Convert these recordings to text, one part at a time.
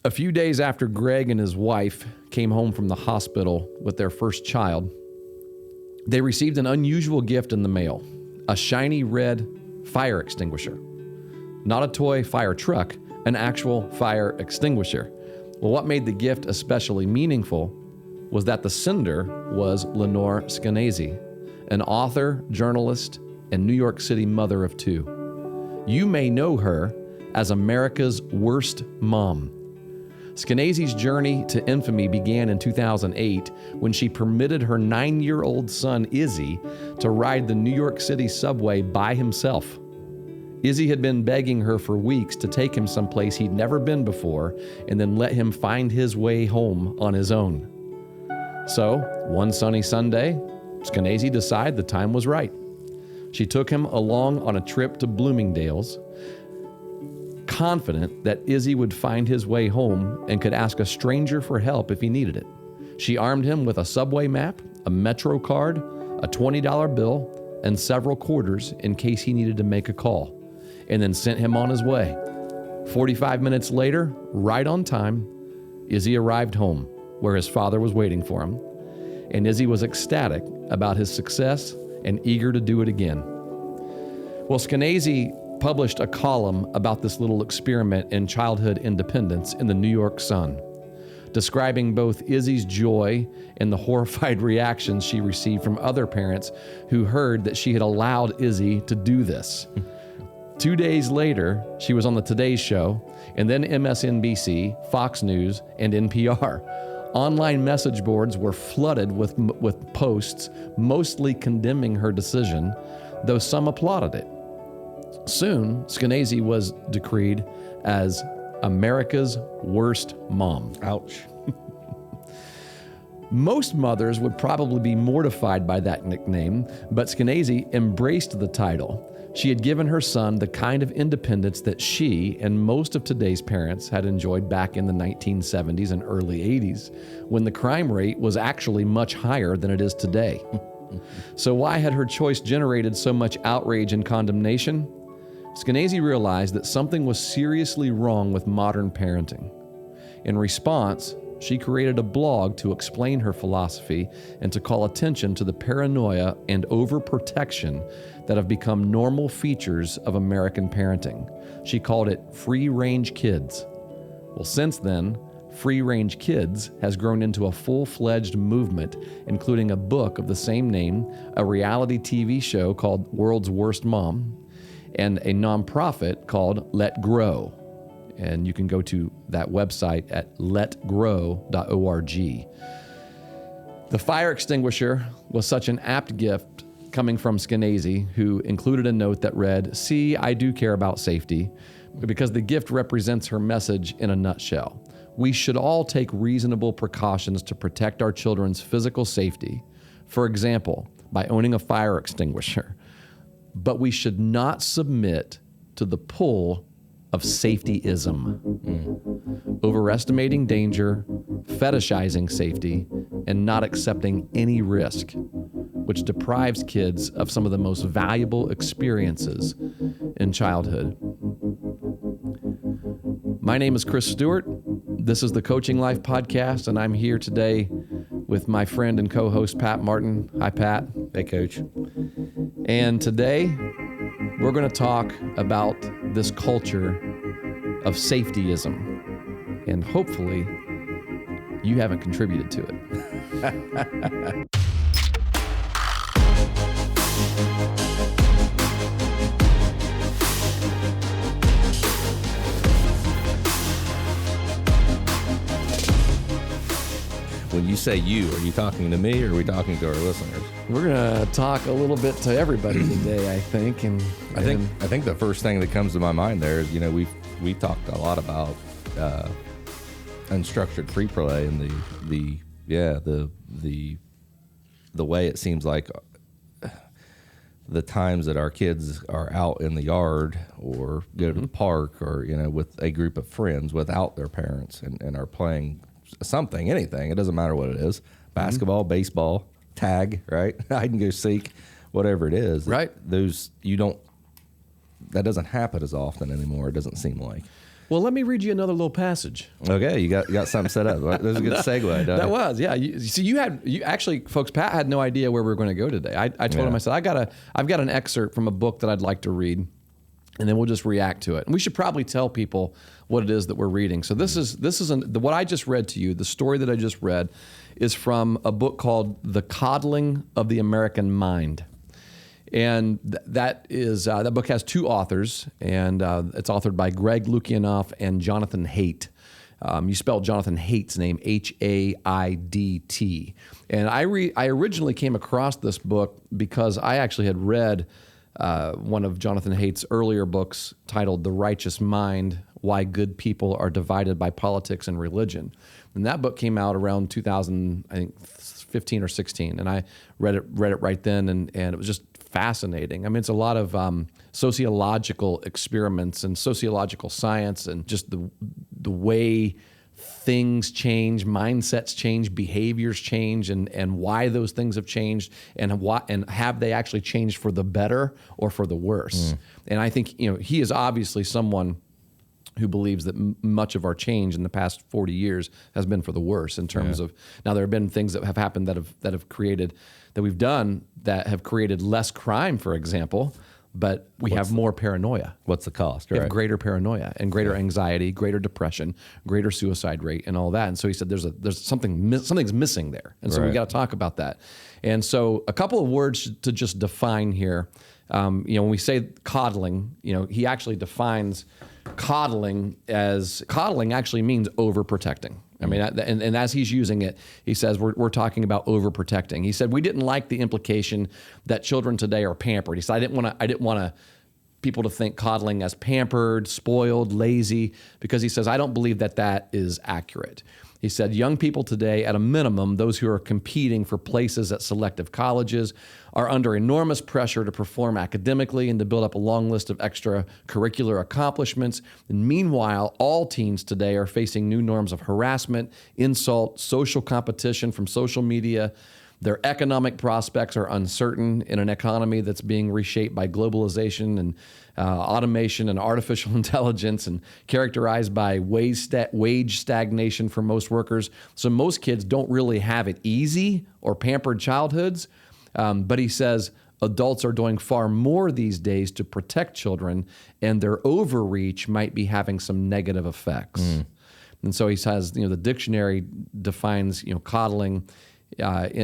A few days after Greg and his wife came home from the hospital with their first child, they received an unusual gift in the mail, a shiny red fire extinguisher. Not a toy fire truck, an actual fire extinguisher. Well, what made the gift especially meaningful was that the sender was Lenore Skenazy, an author, journalist, and New York City mother of two. You may know her as America's Worst Mom. Skenazy's journey to infamy began in 2008 when she permitted her 9-year-old son, Izzy, to ride the New York City subway by himself. Izzy had been begging her for weeks to take him someplace he'd never been before and then let him find his way home on his own. So, one sunny Sunday, Skenazy decided the time was right. She took him along on a trip to Bloomingdale's, confident that Izzy would find his way home and could ask a stranger for help if he needed it. She armed him with a subway map, a Metro card, a $20 bill, and several quarters in case he needed to make a call, and then sent him on his way. 45 minutes later, right on time, Izzy arrived home where his father was waiting for him, and Izzy was ecstatic about his success and eager to do it again. Well, Skenazy published a column about this little experiment in childhood independence in the New York Sun, describing both Izzy's joy and the horrified reactions she received from other parents who heard that she had allowed Izzy to do this. 2 days later, she was on the Today Show, and then MSNBC, Fox News, and NPR. Online message boards were flooded with posts mostly condemning her decision, though some applauded it. Soon, Skenazy was decreed as America's Worst Mom. Ouch. Most mothers would probably be mortified by that nickname, but Skenazy embraced the title. She had given her son the kind of independence that she and most of today's parents had enjoyed back in the 1970s and early 80s, when the crime rate was actually much higher than it is today. So why had her choice generated so much outrage and condemnation? Skenazy realized that something was seriously wrong with modern parenting. In response, she created a blog to explain her philosophy and to call attention to the paranoia and overprotection that have become normal features of American parenting. She called it Free Range Kids. Well, since then, Free Range Kids has grown into a full-fledged movement, including a book of the same name, a reality TV show called World's Worst Mom, and a nonprofit called Let Grow. And you can go to that website at letgrow.org. The fire extinguisher was such an apt gift coming from Skenazy, who included a note that read, "See, I do care about safety," because the gift represents her message in a nutshell. We should all take reasonable precautions to protect our children's physical safety. For example, by owning a fire extinguisher. But we should not submit to the pull of safetyism. Overestimating danger, fetishizing safety, and not accepting any risk, which deprives kids of some of the most valuable experiences in childhood. My name is Chris Stewart. This is the Coaching Life Podcast, and I'm here today with my friend and co-host, Pat Martin. Hi, Pat. Hey, Coach. And today, we're going to talk about this culture of safetyism. And hopefully, you haven't contributed to it. When you say you, are you talking to me or are we talking to our listeners? We're going to talk a little bit to everybody today, I think. And I think the first thing that comes to my mind there is, we've talked a lot about unstructured free play and the way it seems like the times that our kids are out in the yard or go to the park or with a group of friends without their parents and are playing something, anything, it doesn't matter what it is, basketball, baseball, tag, right, hide and go seek, whatever it is, right? That doesn't happen as often anymore, it doesn't seem like. Well, let me read you another little passage. Okay, you got something set up. That was a good segue. That was, yeah. You actually, folks, Pat had no idea where we were going to go today. I told him, I said, I've got an excerpt from a book that I'd like to read, and then we'll just react to it. And we should probably tell people what it is that we're reading. So this is what I just read to you. The story that I just read is from a book called The Coddling of the American Mind. And that book has two authors, and it's authored by Greg Lukianoff and Jonathan Haidt. You spell Jonathan Haidt's name Haidt. And I originally came across this book because I actually had read one of Jonathan Haidt's earlier books titled The Righteous Mind: Why Good People Are Divided by Politics and Religion. And that book came out around 2015 or 16, and I read it right then, and it was just fascinating. I mean, it's a lot of sociological experiments and sociological science, and just the way things change, mindsets change, behaviors change, and why those things have changed, and have they actually changed for the better or for the worse. And I think he is obviously someone who believes that much of our change in the past 40 years has been for the worse in terms of, now there have been things that have happened that have created, that we've done that have created less crime, for example, but we have more paranoia. What's the cost? We Right. have greater paranoia and greater anxiety, greater depression, greater suicide rate, and all that. And so he said, there's something's missing there, and so we got to talk about that. And so a couple of words to just define here. When we say coddling, he actually defines coddling actually means overprotecting. I mean, and as he's using it, he says we're talking about overprotecting. He said we didn't like the implication that children today are pampered. He said I didn't want people to think coddling as pampered, spoiled, lazy, because he says I don't believe that is accurate. He said young people today, at a minimum, those who are competing for places at selective colleges, are under enormous pressure to perform academically and to build up a long list of extracurricular accomplishments. And meanwhile, all teens today are facing new norms of harassment, insult, social competition from social media. Their economic prospects are uncertain in an economy that's being reshaped by globalization and automation and artificial intelligence, and characterized by wage stagnation for most workers. So most kids don't really have it easy or pampered childhoods. But he says adults are doing far more these days to protect children, and their overreach might be having some negative effects. And so he says, the dictionary defines, coddling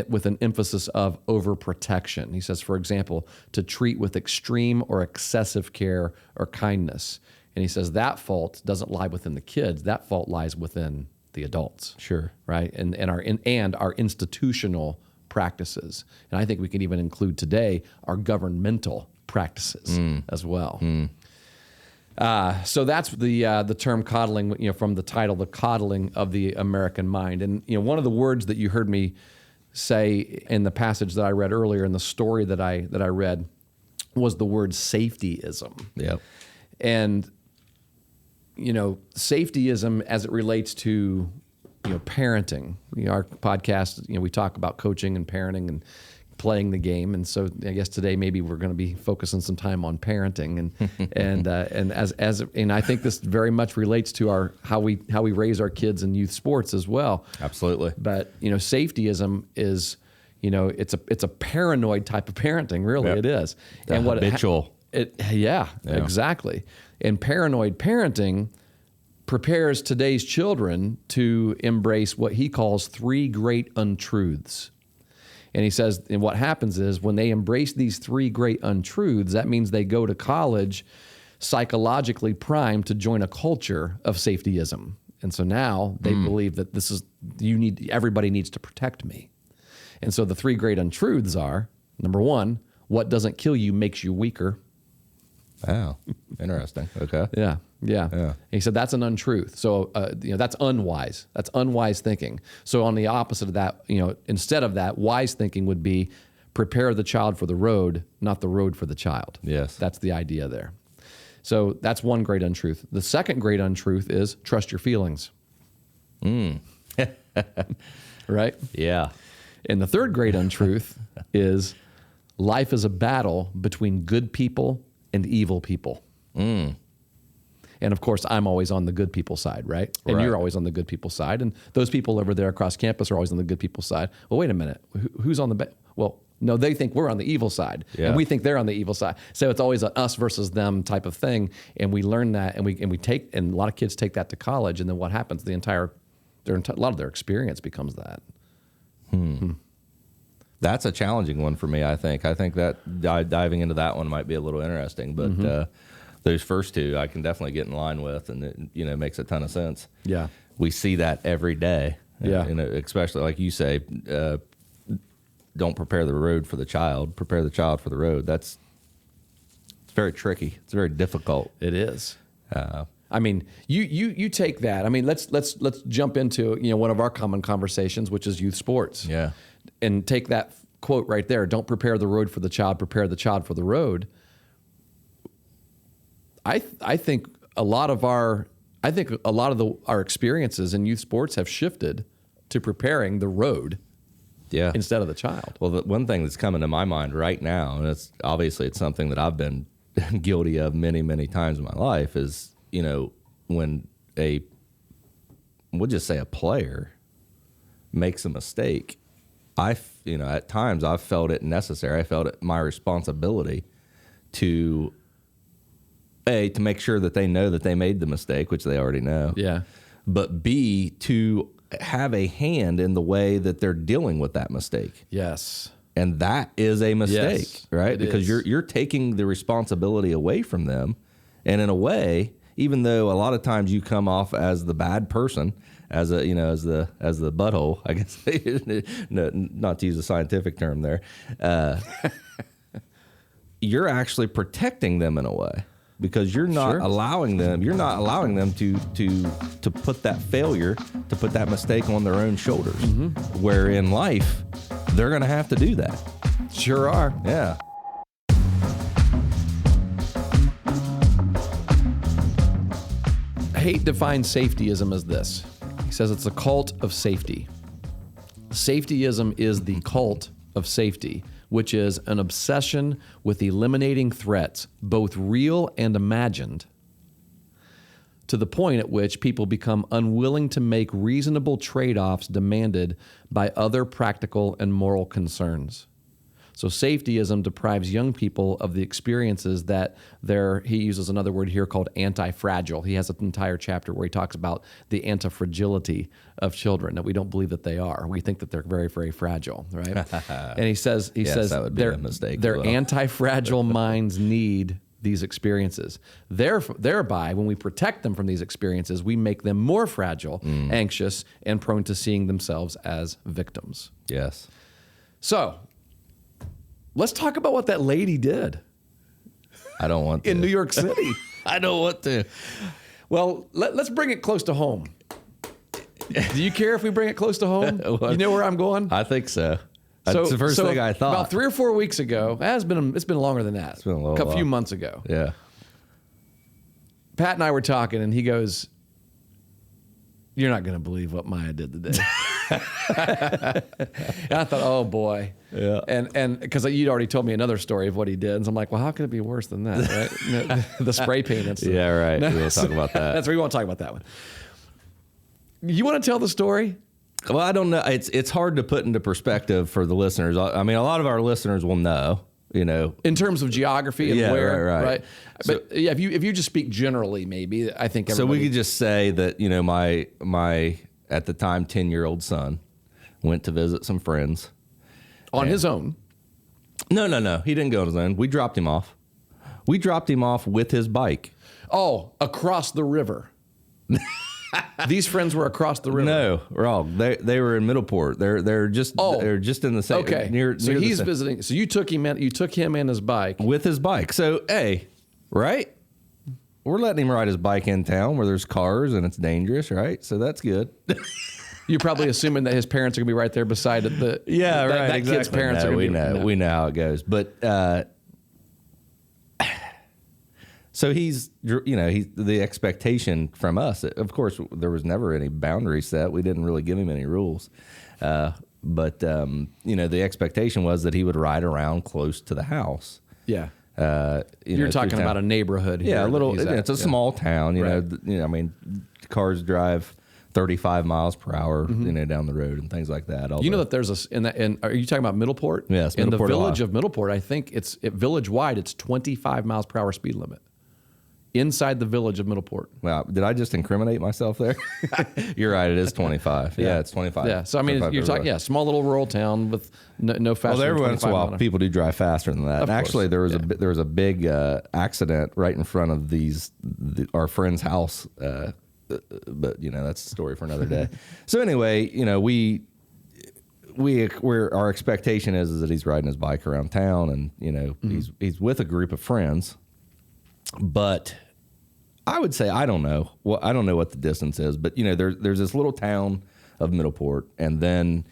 with an emphasis of overprotection. He says, for example, to treat with extreme or excessive care or kindness. And he says that fault doesn't lie within the kids. That fault lies within the adults. Sure. Right? And our institutional practices. And I think we can even include today our governmental practices as well. So that's the term coddling, from the title, The Coddling of the American Mind. And one of the words that you heard me say in the passage that I read earlier, in the story that I read, was the word safetyism. Yep. And safetyism as it relates to parenting. Our podcast, we talk about coaching and parenting and playing the game, and so I guess today maybe we're going to be focusing some time on parenting, and I think this very much relates to how we raise our kids in youth sports as well. Absolutely. But safetyism is it's a paranoid type of parenting. Really, Yep. It is. And what habitual. Yeah, exactly. And paranoid parenting prepares today's children to embrace what he calls 3 great untruths. And he says, and what happens is when they embrace these 3 great untruths, that means they go to college psychologically primed to join a culture of safetyism. And so now they believe that everybody needs to protect me. And so the 3 great untruths are, number 1, what doesn't kill you makes you weaker. Wow. Interesting. Okay. Yeah. Yeah. He said that's an untruth. So, that's unwise. That's unwise thinking. So on the opposite of that, instead of that, wise thinking would be prepare the child for the road, not the road for the child. Yes. That's the idea there. So that's one great untruth. The second great untruth is trust your feelings. Right? Yeah. And the third great untruth is life is a battle between good people and evil people. And of course, I'm always on the good people side, right? And Right. you're always on the good people side. And those people over there across campus are always on the good people side. Well, wait a minute. Who's on the bad? Well, no, they think we're on the evil side, Yeah. and we think they're on the evil side. So it's always an us versus them type of thing. And we learn that, and we take, and a lot of kids take that to college. And then what happens? A lot of their experience becomes that. That's a challenging one for me, I think. I think that diving into that one might be a little interesting, but those first two I can definitely get in line with, and it makes a ton of sense. Yeah. We see that every day. Yeah. Especially like you say, don't prepare the road for the child, prepare the child for the road. It's very tricky. It's very difficult. It is. I mean, you take that. I mean, let's jump into one of our common conversations, which is youth sports. Yeah. And take that quote right there. Don't prepare the road for the child. Prepare the child for the road. I think a lot of our experiences in youth sports have shifted to preparing the road. Yeah. Instead of the child. Well, the one thing that's coming to my mind right now, and it's something that I've been guilty of many, many times in my life, is, when we'll just say a player makes a mistake, at times I've felt it necessary. I felt it my responsibility to make sure that they know that they made the mistake, which they already know. Yeah. But B, to have a hand in the way that they're dealing with that mistake. Yes. And that is a mistake, Yes, right? Because you're taking the responsibility away from them. And in a way, even though a lot of times you come off as the bad person, as the butthole, I guess, no, not to use a scientific term there, you're actually protecting them in a way. Because you're not allowing them to put that failure, to put that mistake on their own shoulders. Mm-hmm. Where in life, they're going to have to do that. Sure are. Yeah. Haidt defines safetyism as this. He says it's a cult of safety. Safetyism is the cult of safety, which is an obsession with eliminating threats, both real and imagined, to the point at which people become unwilling to make reasonable trade-offs demanded by other practical and moral concerns. So safetyism deprives young people of the experiences that he uses another word here called anti-fragile. He has an entire chapter where he talks about the anti-fragility of children, that we don't believe that they are. We think that they're very, very fragile, right? And he says that would be a mistake. Their anti-fragile minds need these experiences. Thereby, when we protect them from these experiences, we make them more fragile, anxious, and prone to seeing themselves as victims. Yes. So, let's talk about what that lady did. I don't want to. In New York City. I don't want to. Well, let's bring it close to home. Do you care if we bring it close to home? You know where I'm going? I think so. That's the first thing I thought. About 3 or 4 weeks ago, it's been longer than that. It's been a few months ago. Yeah. Pat and I were talking, and he goes, "You're not going to believe what Maya did today." And I thought, oh boy. Yeah. And because you'd already told me another story of what he did. And so I'm like, well, how could it be worse than that? Right? The spray paint incident. Yeah, right. No, We'll talk about that. We won't talk about that one. You want to tell the story? Well, I don't know. It's hard to put into perspective for the listeners. I mean, a lot of our listeners will know, in terms of geography and where, right. But if you just speak generally, maybe I think so. We could just say that my at the time 10-year-old son went to visit some friends on his own. No, he didn't go on his own. We dropped him off. We dropped him off with his bike. Oh, across the river. These friends were across the river. No, wrong. They were in Middleport. They're just in the same. Okay. Near he's visiting. So you took him and his bike with his bike. So right, we're letting him ride his bike in town where there's cars and it's dangerous, right? So that's good. You're probably assuming that his parents are gonna be right there beside it. Right. That exactly. kid's parents are gonna be. We know how it goes, but. So he's the expectation from us. Of course, there was never any boundary set. We didn't really give him any rules. But the expectation was that he would ride around close to the house. Yeah. You're talking about a neighborhood here. Yeah, a little. that It's a small town. You know, I mean, cars drive 35 miles per hour, down the road and things like that. You know that there's are you talking about Middleport? Yes, in the Middleport, village Ohio. of Middleport, I think village wide, it's 25 miles per hour speed limit inside the village of Middleport. Wow, did I just incriminate myself there? You're right. It is 25. Yeah, it's 25. Yeah, so I mean, you're talking small little rural town with no faster. Well, every than once in a while, people do drive faster than that. And actually, there was a big accident right in front of our friend's house. But that's a story for another day. So anyway, our expectation is that he's riding his bike around town, and he's with a group of friends. But I would say I don't know. Well, I don't know what the distance is, but there's this little town of Middleport, and then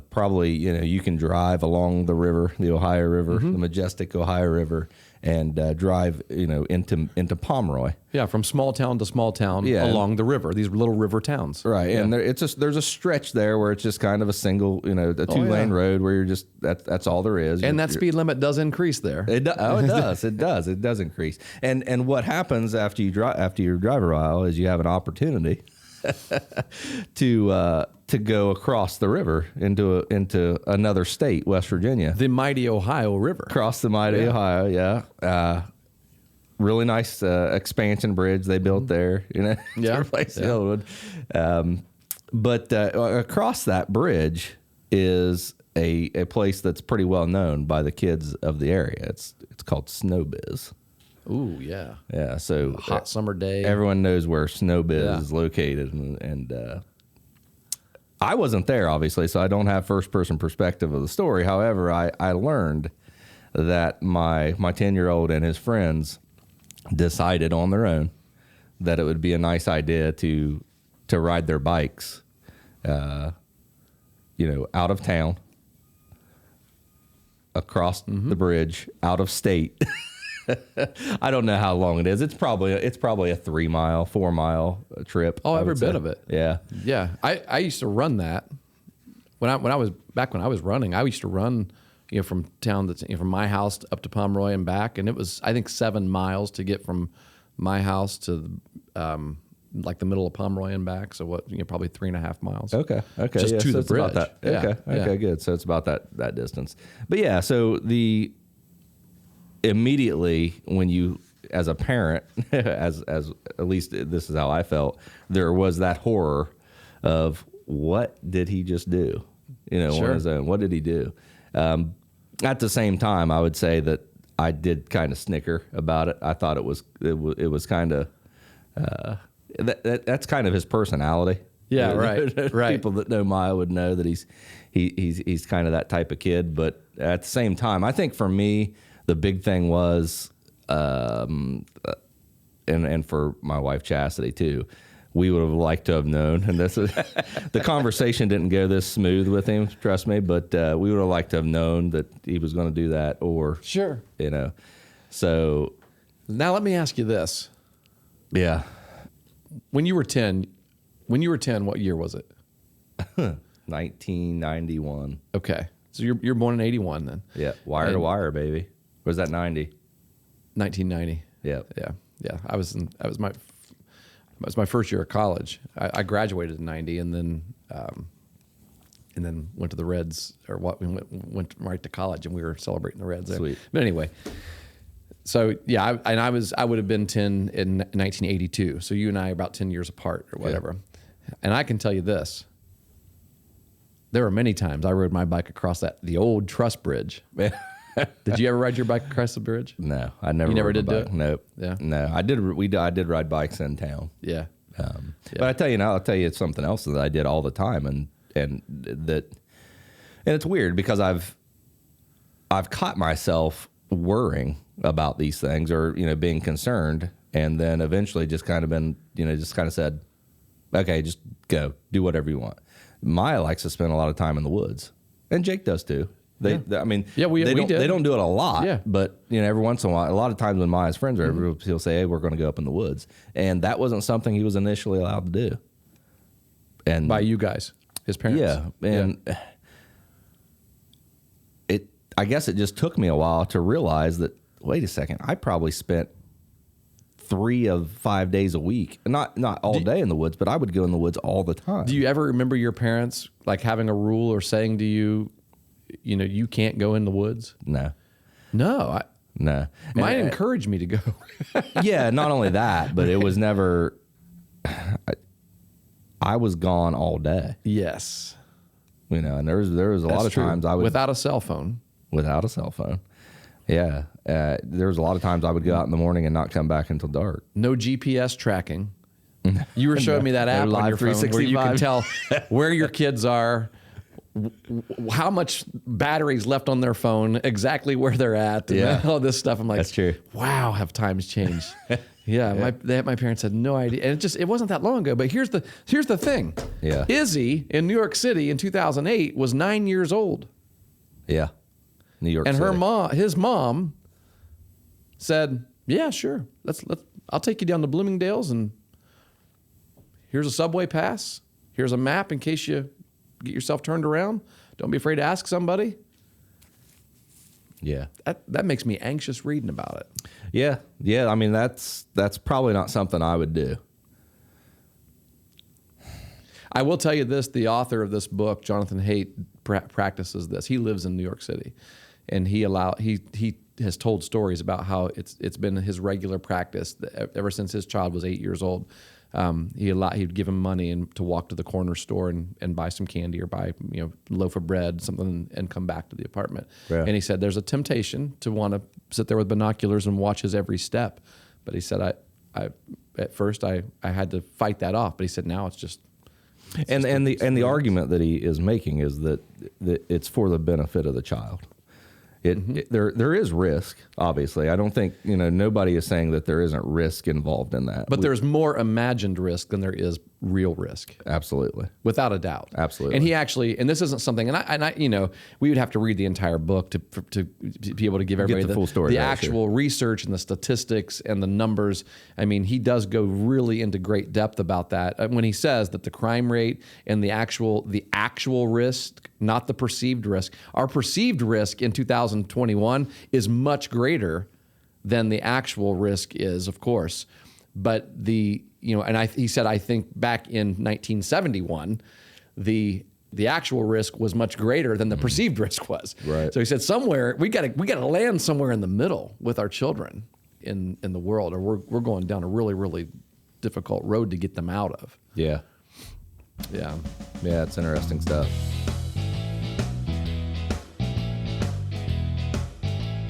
probably you can drive along the river, the Ohio River, the majestic Ohio River, and drive into Pomeroy. Yeah, from small town to small town along the river. These little river towns, right? Yeah. And there's a stretch there where it's just kind of a single, a 2-lane road where you're just that's all there is. And that speed limit does increase there. It does. It does increase. And what happens after you drive a while is you have an opportunity to go across the river into another state, West Virginia. The mighty Ohio River. Across the mighty Ohio, yeah. Really nice expansion bridge they built there, Yeah. But across that bridge is a place that's pretty well known by the kids of the area. It's called Snowbiz. Ooh, yeah. Yeah, so a hot summer day. Everyone knows where Snowbiz is located, and I wasn't there, obviously, so I don't have first-person perspective of the story. However, I learned that my 10-year-old and his friends decided on their own that it would be a nice idea to ride their bikes, out of town, across the bridge, out of state. I don't know how long it is. It's probably a 3-mile, 4-mile trip. Oh, every bit of it. Yeah. Yeah. I used to run that when I was running. I used to run, from town from my house up to Pomeroy and back, and it was I think 7 miles to get from my house to like the middle of Pomeroy and back. So probably 3.5 miles. Okay. Just to the bridge. About that. Okay, good. So it's about that distance. But yeah, so immediately when you, as a parent, as at least this is how I felt, there was that horror of what did he just do? On his own. What did he do? At the same time, I would say that I did kind of snicker about it. I thought it was kind of that's kind of his personality. Yeah, right. People that know Maya would know that he's kind of that type of kid. But at the same time, I think for me, the big thing was, and for my wife Chastity too, we would have liked to have known. And this is the conversation didn't go this smooth with him, trust me. But we would have liked to have known that he was going to do that, or sure, So now let me ask you this: yeah, when you were 10, what year was it? 1991. Okay, so you're born in 81 then. Yeah, wire to wire, baby. Was that 90? 1990. Yeah. That was my first year of college. I graduated in 90, and then went to the Reds, or what? We went right to college, and we were celebrating the Reds there. Sweet. But anyway, so yeah, I would have been 10 in 1982. So you and I are about 10 years apart, or whatever. Yeah. And I can tell you this: there were many times I rode my bike across the old truss bridge. Did you ever ride your bike across the bridge? No, I never. You never rode did do it? Nope. Yeah. No, I did. I did ride bikes in town. Yeah. But I tell you now, I'll tell you something else that I did all the time, and it's weird because I've caught myself worrying about these things, or being concerned, and then eventually just kind of said, okay, just go do whatever you want. Maya likes to spend a lot of time in the woods, and Jake does too. They don't do it a lot, but every once in a while, a lot of times when Maya's friends are over, he'll say, hey, we're going to go up in the woods. And that wasn't something he was initially allowed to do. And by you guys, his parents. Yeah. And I guess it just took me a while to realize that wait a second, I probably spent 3 of 5 days a week, not all day in the woods, but I would go in the woods all the time. Do you ever remember your parents like having a rule or saying to you, you can't go in the woods? No. No. No. Mine encouraged me to go. Yeah, not only that, but it was never, I was gone all day. Yes. And there was a lot of times I would. Without a cell phone. Without a cell phone. Yeah. There was a lot of times I would go out in the morning and not come back until dark. No GPS tracking. You were showing me that app on your phone where you can tell where your kids are, how much battery's left on their phone, exactly where they're at, and all this stuff. I'm like, that's true. Wow, have times changed? Yeah, my parents had no idea, and it wasn't that long ago. But here's the thing. Yeah. Izzy in New York City in 2008 was 9 years old. Yeah. New York and City. His mom said, "Yeah, sure. I'll take you down to Bloomingdale's, and here's a subway pass. Here's a map in case you get yourself turned around. Don't be afraid to ask somebody." Yeah. That makes me anxious reading about it. Yeah. Yeah. I mean, that's probably not something I would do. I will tell you this: the author of this book, Jonathan Haidt, practices this. He lives in New York City, and he has told stories about how it's been his regular practice ever since his child was 8 years old. He'd give him money to walk to the corner store and buy some candy or buy a loaf of bread, something, and come back to the apartment. Yeah. And he said there's a temptation to want to sit there with binoculars and watch his every step, but he said I at first I had to fight that off, but he said now it's just. And the argument that he is making is that it's for the benefit of the child. There is risk, obviously. I don't think nobody is saying that there isn't risk involved in that. But there's more imagined risk than there is real risk. Absolutely, without a doubt. Absolutely. And he actually, and this isn't something, and I we would have to read the entire book to be able to give everybody the full story, the actual research and the statistics and the numbers. I mean, he does go really into great depth about that when he says that the crime rate and the actual risk, not the perceived risk. Our perceived risk in 2021 is much greater than the actual risk is, of course. But he said, I think back in 1971, the actual risk was much greater than the perceived risk was. Right. So he said, somewhere we got to land somewhere in the middle with our children in the world, or we're going down a really, really difficult road to get them out of. Yeah. Yeah. Yeah, it's interesting stuff.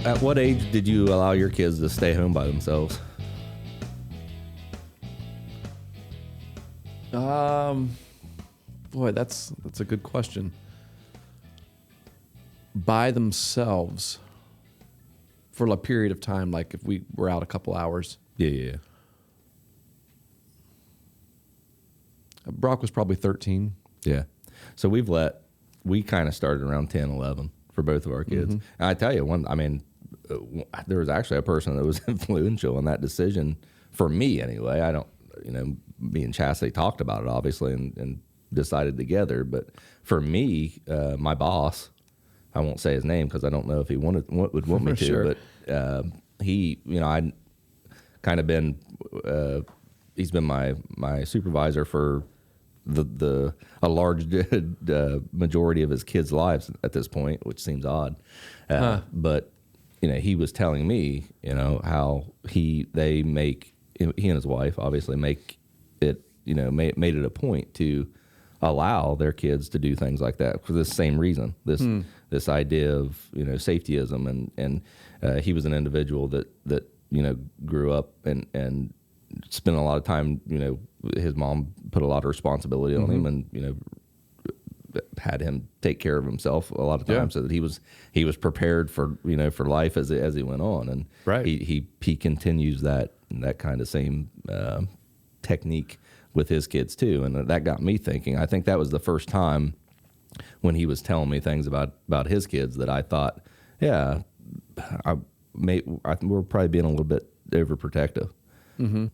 At what age did you allow your kids to stay home by themselves? Boy, that's a good question. By themselves for a period of time, like if we were out a couple hours. Yeah. Brock was probably 13. Yeah. So we kind of started around 10, 11 for both of our kids. And I tell you, there was actually a person that was influential in that decision for me anyway. I don't, me and Chastity talked about it obviously and decided together. But for me, my boss, I won't say his name because I don't know if he would want me to, Sure. but he, I kind of been, he's been my supervisor for a large majority of his kids' lives at this point, which seems odd. But he was telling me, how he and his wife obviously make it, made it a point to allow their kids to do things like that for this same reason. This idea of safetyism, and he was an individual that grew up and spent a lot of time. His mom put a lot of responsibility on him, and had him take care of himself a lot of times, so that he was prepared for for life as he went on, and right. he continues that kind of same technique with his kids too, and that got me thinking. I think that was the first time when he was telling me things about his kids that I thought, yeah, we're probably being a little bit overprotective. Mm-hmm.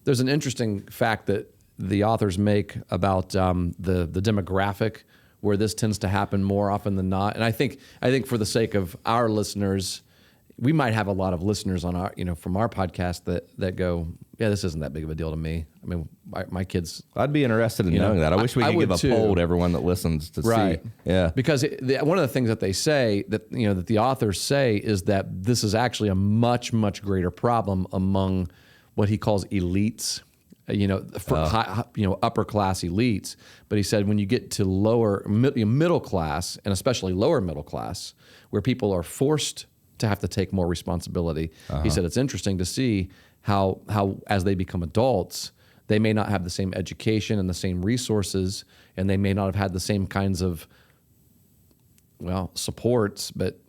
There's an interesting fact that the authors make about the demographic where this tends to happen more often than not. And I think for the sake of our listeners, we might have a lot of listeners on our, from our podcast that go, yeah, this isn't that big of a deal to me. I mean, my kids. I'd be interested in knowing that. I wish we could give a poll to everyone that listens to see. Yeah. Because one of the things that they say that the authors say is that this is actually a much, much greater problem among what he calls elites, upper class elites. But he said when you get to lower middle class, and especially lower middle class, where people are forced to have to take more responsibility, he said it's interesting to see how as they become adults, they may not have the same education and the same resources, and they may not have had the same kinds of supports, but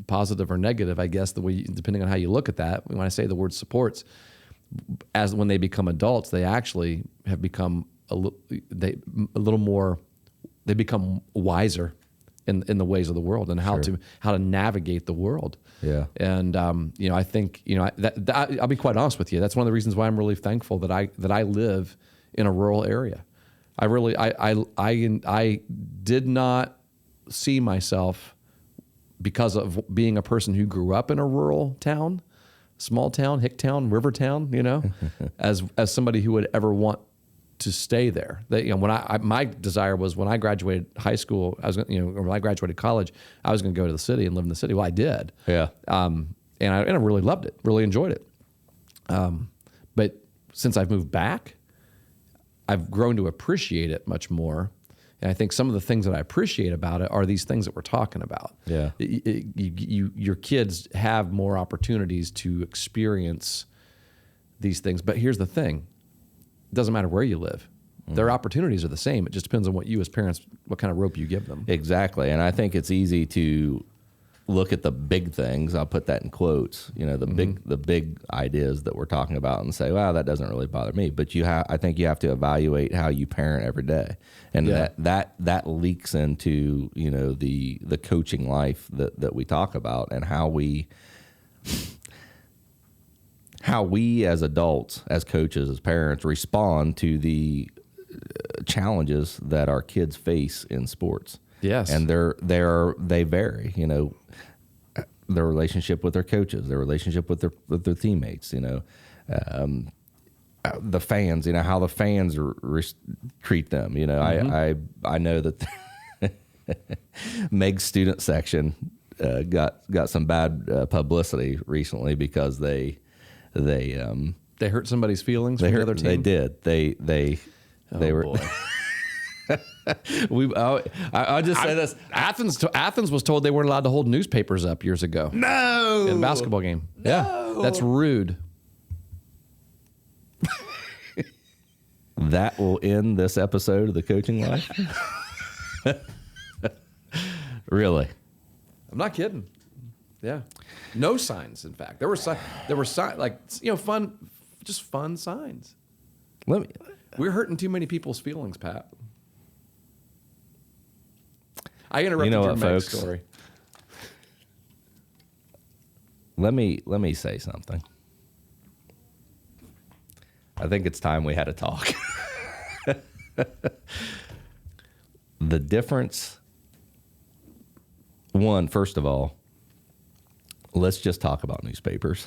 positive or negative, I guess, depending on how you look at that. When I say the word supports, as when they become adults, they actually have become a little more. They become wiser in the ways of the world and how to navigate the world. Yeah. And I think that I'll be quite honest with you. That's one of the reasons why I'm really thankful that I live in a rural area. I did not see myself, because of being a person who grew up in a rural town, small town, hick town, river town, as somebody who would ever want to stay there. That my desire was when I graduated high school, I was or when I graduated college, I was going to go to the city and live in the city. Well, I did. Yeah. And I really loved it, really enjoyed it. But since I've moved back, I've grown to appreciate it much more. And I think some of the things that I appreciate about it are these things that we're talking about. Yeah. Your kids have more opportunities to experience these things. But here's the thing. It doesn't matter where you live. Their opportunities are the same. It just depends on what you as parents, what kind of rope you give them. Exactly. And I think it's easy to look at the big things. I'll put that in quotes, the big ideas that we're talking about and say, wow, that doesn't really bother me. But I think you have to evaluate how you parent every day. And that leaks into, the coaching life that we talk about, and how we as adults, as coaches, as parents, respond to the challenges that our kids face in sports. Yes. And they vary, their relationship with their coaches, their relationship with their teammates, the fans, how the fans treat them. I know that Meg's student section got some bad publicity recently because they hurt somebody's feelings for the other team. They did. They were. Boy. I'll just say this: Athens was told they weren't allowed to hold newspapers up years ago. No, in a basketball game. No. Yeah, that's rude. That will end this episode of the Coaching Life. Really, I'm not kidding. Yeah, no signs. In fact, there were signs like fun, just fun signs. We're hurting too many people's feelings, Pat. I interrupted your Meg's story. Let me say something. I think it's time we had a talk. The difference. First of all, let's just talk about newspapers.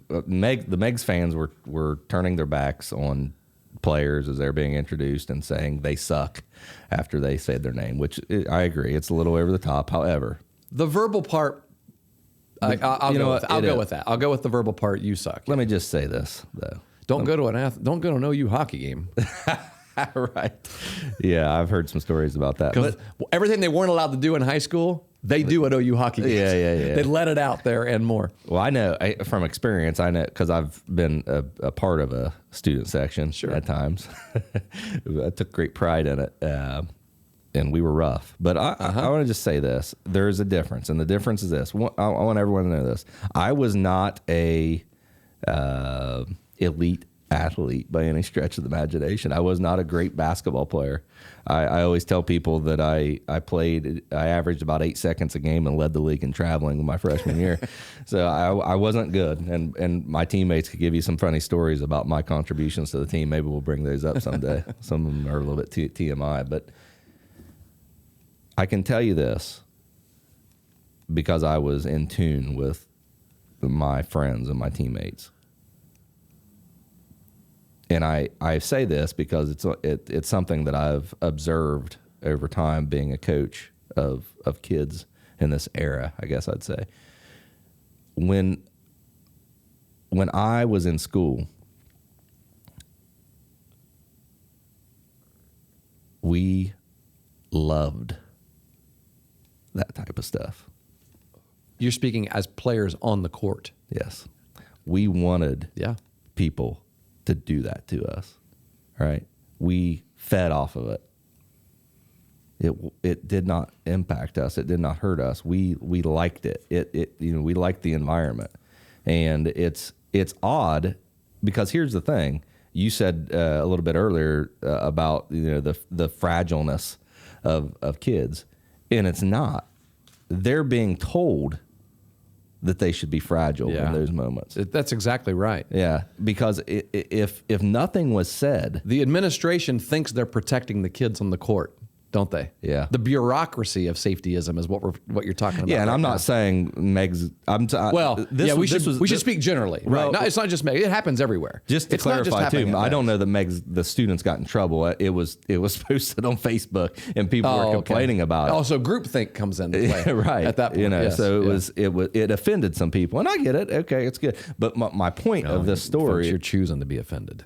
The Megs fans were turning their backs on players as they're being introduced and saying they suck after they said their name, which I agree. It's a little over the top. However, the verbal part, I'll go with that. I'll go with the verbal part. You suck. Let me just say this though. Don't go to an OU hockey game. Right. Yeah, I've heard some stories about that. But everything they weren't allowed to do in high school, they do at OU hockey games. Yeah. They let it out there and more. Well, I know from experience, because I've been a part of a student section at times. I took great pride in it, and we were rough. But I want to just say this. There's a difference, and the difference is this. I want everyone to know this. I was not a elite athlete by any stretch of the imagination. I was not a great basketball player. I always tell people that I averaged about 8 seconds a game and led the league in traveling my freshman year. So I wasn't good. And my teammates could give you some funny stories about my contributions to the team. Maybe we'll bring those up someday. Some of them are a little bit TMI, but I can tell you this because I was in tune with my friends and my teammates. And I say this because it's something that I've observed over time being a coach of kids in this era, I guess I'd say. When I was in school, we loved that type of stuff. You're speaking as players on the court. Yes. We wanted people to do that to us, right? We fed off of it. It did not impact us. It did not hurt us. We liked it. We liked the environment. And it's odd because here's the thing. You said a little bit earlier about the fragileness of kids, and it's not. They're being told that they should be fragile in those moments. That's exactly right. Yeah, because if nothing was said, the administration thinks they're protecting the kids on the court, don't they? Yeah. The bureaucracy of safetyism is what you're talking about. Yeah, and right I'm now. not saying Meg's. We should speak generally. Right? No, it's not just Meg. It happens everywhere. Just to clarify too, I don't know that the students got in trouble. It was posted on Facebook, and people were complaining about it. Also, groupthink comes into play, right? At that point, so it offended some people, and I get it. Okay, it's good. But my point of this story, folks, you're choosing to be offended.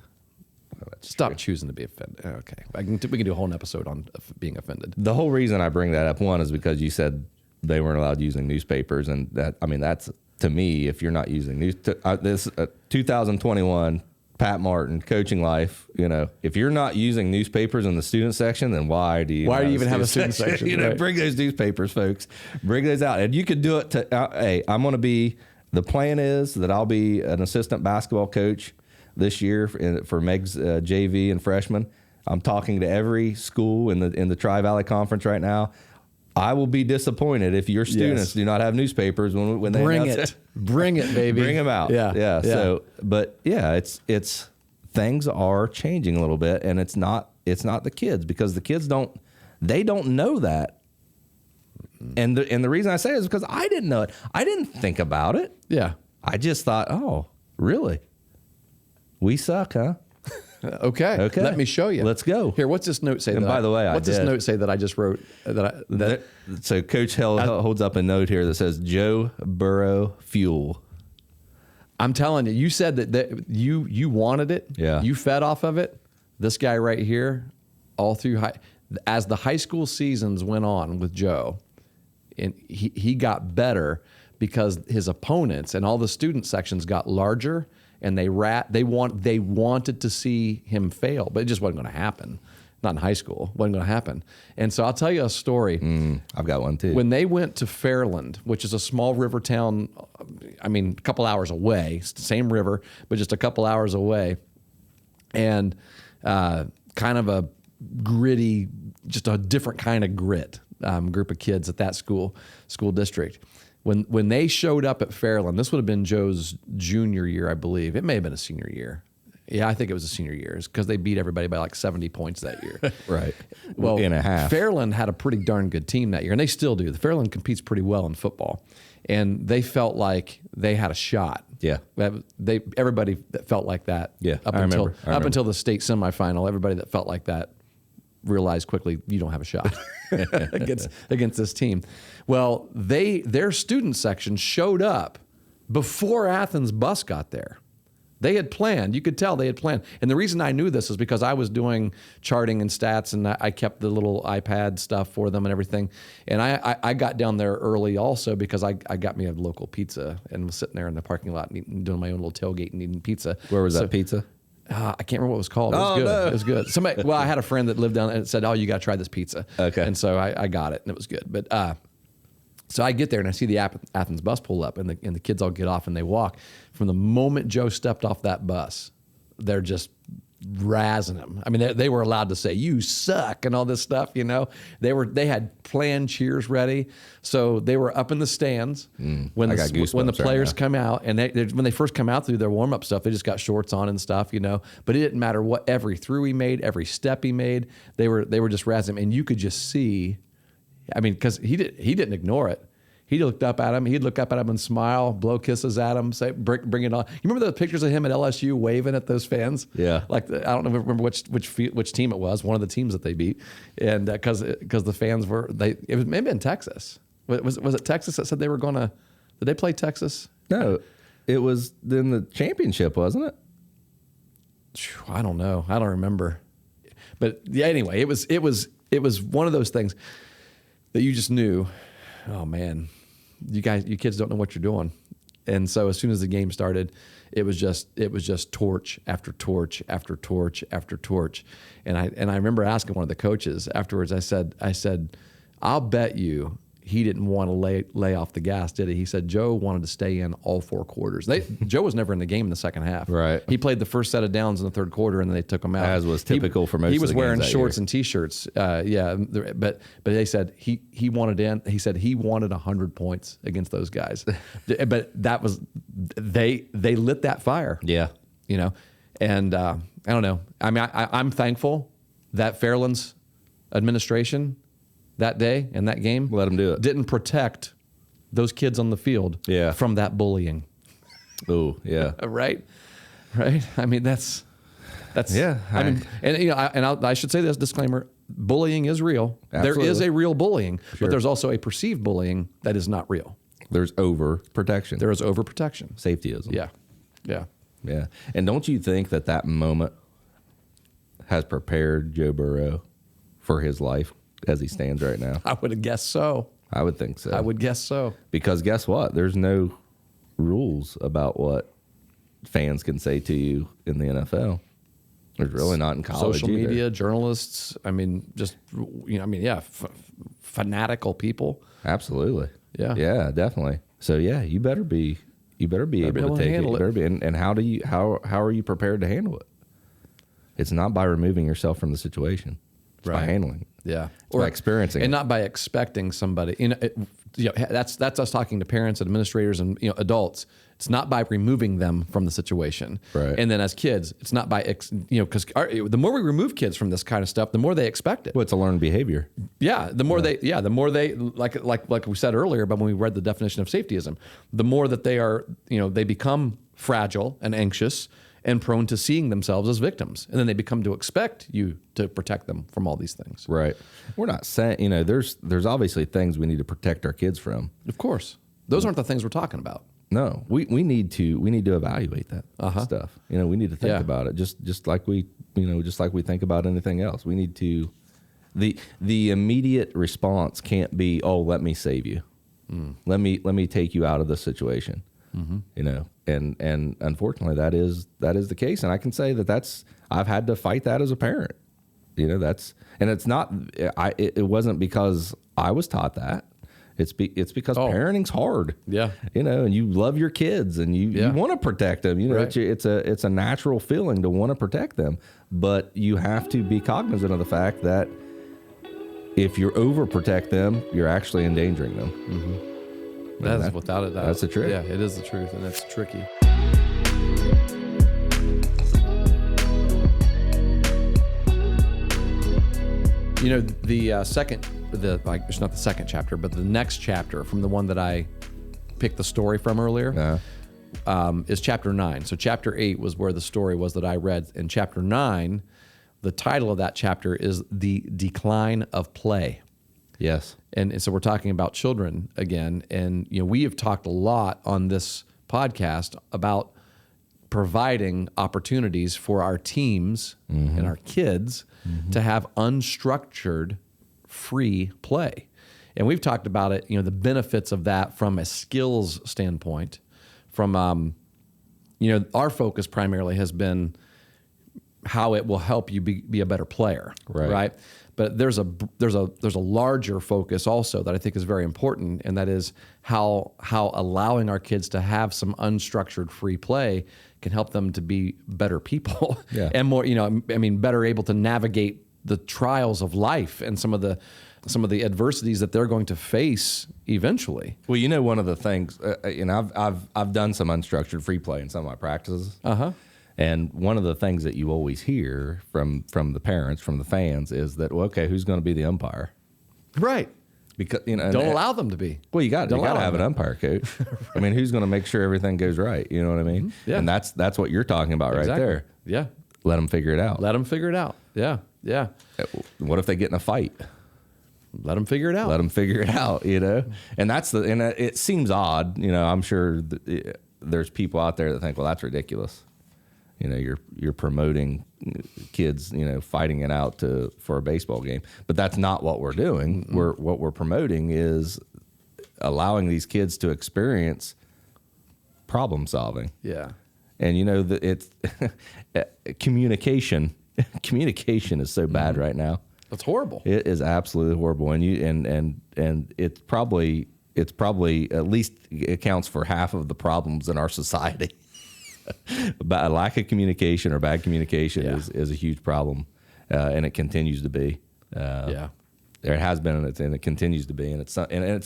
Stop choosing to be offended. Okay, we can do a whole episode on being offended. The whole reason I bring that up, one, is because you said they weren't allowed using newspapers, and that's to me, if you're not using this 2021 Pat Martin coaching life, if you're not using newspapers in the student section, then why do you even have a student section? Right. Bring those newspapers, folks. Bring those out, and you could do it. Hey, I'm going to be. The plan is that I'll be an assistant basketball coach this year for Meg's JV and freshman. I'm talking to every school in the Tri-Valley Conference right now. I will be disappointed if your students do not have newspapers when they bring it, baby, bring them out. Yeah. So, but it's things are changing a little bit, and it's not the kids, because the kids don't know that. And the reason I say it is because I didn't know it. I didn't think about it. Yeah. I just thought, oh, really? We suck, huh? Okay. Let me show you. Let's go. Here, what's this note say? And by the way, what's this note say that I just wrote? So Coach holds up a note here that says Joe Burrow fuel. I'm telling you, you said that you wanted it. Yeah. You fed off of it. This guy right here, all through as the high school seasons went on with Joe, and he got better because his opponents and all the student sections got larger. And they wanted to see him fail, but it just wasn't going to happen. Not in high school, wasn't going to happen. And so I'll tell you a story. I've got one too. When they went to Fairland, which is a small river town, a couple hours away, same river, but just a couple hours away, and kind of a gritty, just a different kind of grit group of kids at that school district. When they showed up at Fairland, this would have been Joe's junior year, I believe. It may have been a senior year. Yeah, I think it was a senior year, because they beat everybody by like 70 points that year. Right. Well, in a half. Fairland had a pretty darn good team that year, and they still do. The Fairland competes pretty well in football, and they felt like they had a shot. Yeah. Everybody that felt like that. Yeah, Up until the state semifinal, everybody that felt like that realized quickly you don't have a shot against this team. Well, their student section showed up before Athens bus got there. They had planned. You could tell they had planned. And the reason I knew this is because I was doing charting and stats, and I kept the little iPad stuff for them and everything. And I got down there early also because I got me a local pizza and was sitting there in the parking lot and doing my own little tailgate and eating pizza. Where was that pizza? I can't remember what it was called. It was good. No. It was good. I had a friend that lived down there and said, "Oh, you got to try this pizza." Okay. And so I got it, and it was good. But so I get there and I see the Athens bus pull up, and the kids all get off and they walk. From the moment Joe stepped off that bus, they're just razzing him. I mean, they were allowed to say "you suck" and all this stuff. They had planned cheers ready, so they were up in the stands when the players come out, and when they first come out through their warm up stuff, they just got shorts on and stuff, But it didn't matter what every throw he made, every step he made. They were just razzing him, and you could just see. I mean, because he didn't ignore it. He looked up at him. He'd look up at him and smile, blow kisses at him, say, "Bring it on." You remember the pictures of him at LSU waving at those fans? Yeah. Like I don't remember which team it was. One of the teams that they beat, and because the fans were it was maybe in Texas. Was it Texas that said they were going to? Did they play Texas? No, it was in the championship, wasn't it? I don't know. I don't remember. But yeah, anyway, it was one of those things that you just knew. Oh man, you kids don't know what you're doing. And so as soon as the game started, it was just torch after torch after torch after torch. And I remember asking one of the coaches afterwards. I said, "I'll bet you he didn't want to lay off the gas, did he?" He said Joe wanted to stay in all 4 quarters. Joe was never in the game in the second half. Right. He played the first set of downs in the third quarter, and then they took him out. As was typical for most of the games. He was wearing that shorts year. and T-shirts. But they said he wanted in. He said he wanted 100 points against those guys. But that was they lit that fire. Yeah. You know, and I don't know. I mean, I'm thankful that Fairland's administration that day in that game Let them do it. didn't protect those kids on the field Yeah. from that bullying. Oh, yeah. Right. I mean, that's Yeah, I mean, and I should say this disclaimer: bullying is real. Absolutely. There is a real bullying, Sure. but there's also a perceived bullying that is not real. There's overprotection. There is overprotection. Safetyism. Yeah. Yeah. And don't you think that moment has prepared Joe Burrow for his life as he stands right now? I would have guessed so. I would think so. I would guess so. Because guess what? There's no rules about what fans can say to you in the NFL. There's really not in college Social either. media, journalists. I mean, just fanatical people. Absolutely. Yeah. Yeah, definitely. So yeah, you better be able to take it. handle You it. better be, and how are you prepared to handle it? It's not by removing yourself from the situation. It's by Right. handling it. Yeah, It's by experiencing and it. not by expecting somebody. That's us talking to parents, administrators, and adults. It's not by removing them from the situation. Right. And then as kids, it's not by because the more we remove kids from this kind of stuff, the more they expect it. Well, it's a learned behavior. Yeah, the more they like we said earlier, but when we read the definition of safetyism, the more that they are they become fragile and anxious and prone to seeing themselves as victims, and then they become to expect you to protect them from all these things. Right. We're not saying there's obviously things we need to protect our kids from. Of course, those aren't the things we're talking about. No, we need to evaluate that stuff. We need to think about it just like we think about anything else. We need to the immediate response can't be, "Oh, let me save you. Let me take you out of this situation." And unfortunately that is the case, and I can say that's I've had to fight that as a parent. It's not it wasn't because I was taught that. It's because parenting's hard. Yeah. And you love your kids and you want to protect them. Right. It's a natural feeling to want to protect them, but you have to be cognizant of the fact that if you overprotect them, you're actually endangering them. Mm-hmm. That is without a doubt. That's the truth. Yeah, it is the truth, and it's tricky. It's not the second chapter, but the next chapter from the one that I picked the story from earlier is chapter 9. So chapter 8 was where the story was that I read. In chapter 9, the title of that chapter is The Decline of Play. Yes. And so we're talking about children again. And, we have talked a lot on this podcast about providing opportunities for our teams and our kids to have unstructured, free play. And we've talked about it, the benefits of that from a skills standpoint. From, our focus primarily has been how it will help you be a better player, right? But there's a larger focus also that I think is very important, and that is how allowing our kids to have some unstructured free play can help them to be better people and more, better able to navigate the trials of life and some of the adversities that they're going to face eventually. Well, one of the things, I've done some unstructured free play in some of my practices. And one of the things that you always hear from the parents, from the fans, is that, well, okay, who's going to be the umpire? Right. because Don't allow them to be. Well, you got to have an them. umpire coach. I mean, who's going to make sure everything goes right? You know what I mean? Yeah. And that's what you're talking about right there. Yeah. Let them figure it out. Let them figure it out. Yeah. Yeah. What if they get in a fight? Let them figure it out. Let them figure it out, And it seems odd, I'm sure there's people out there that think, well, that's ridiculous. You're promoting kids, fighting it out for a baseball game, but that's not what we're doing. Mm-hmm. What we're promoting is allowing these kids to experience problem solving. Yeah. And it's communication. Communication is so bad right now. That's horrible. It is absolutely horrible, and it's probably at least accounts for half of the problems in our society. But a lack of communication or bad communication is a huge problem, and it continues to be. There has been, and it continues to be, and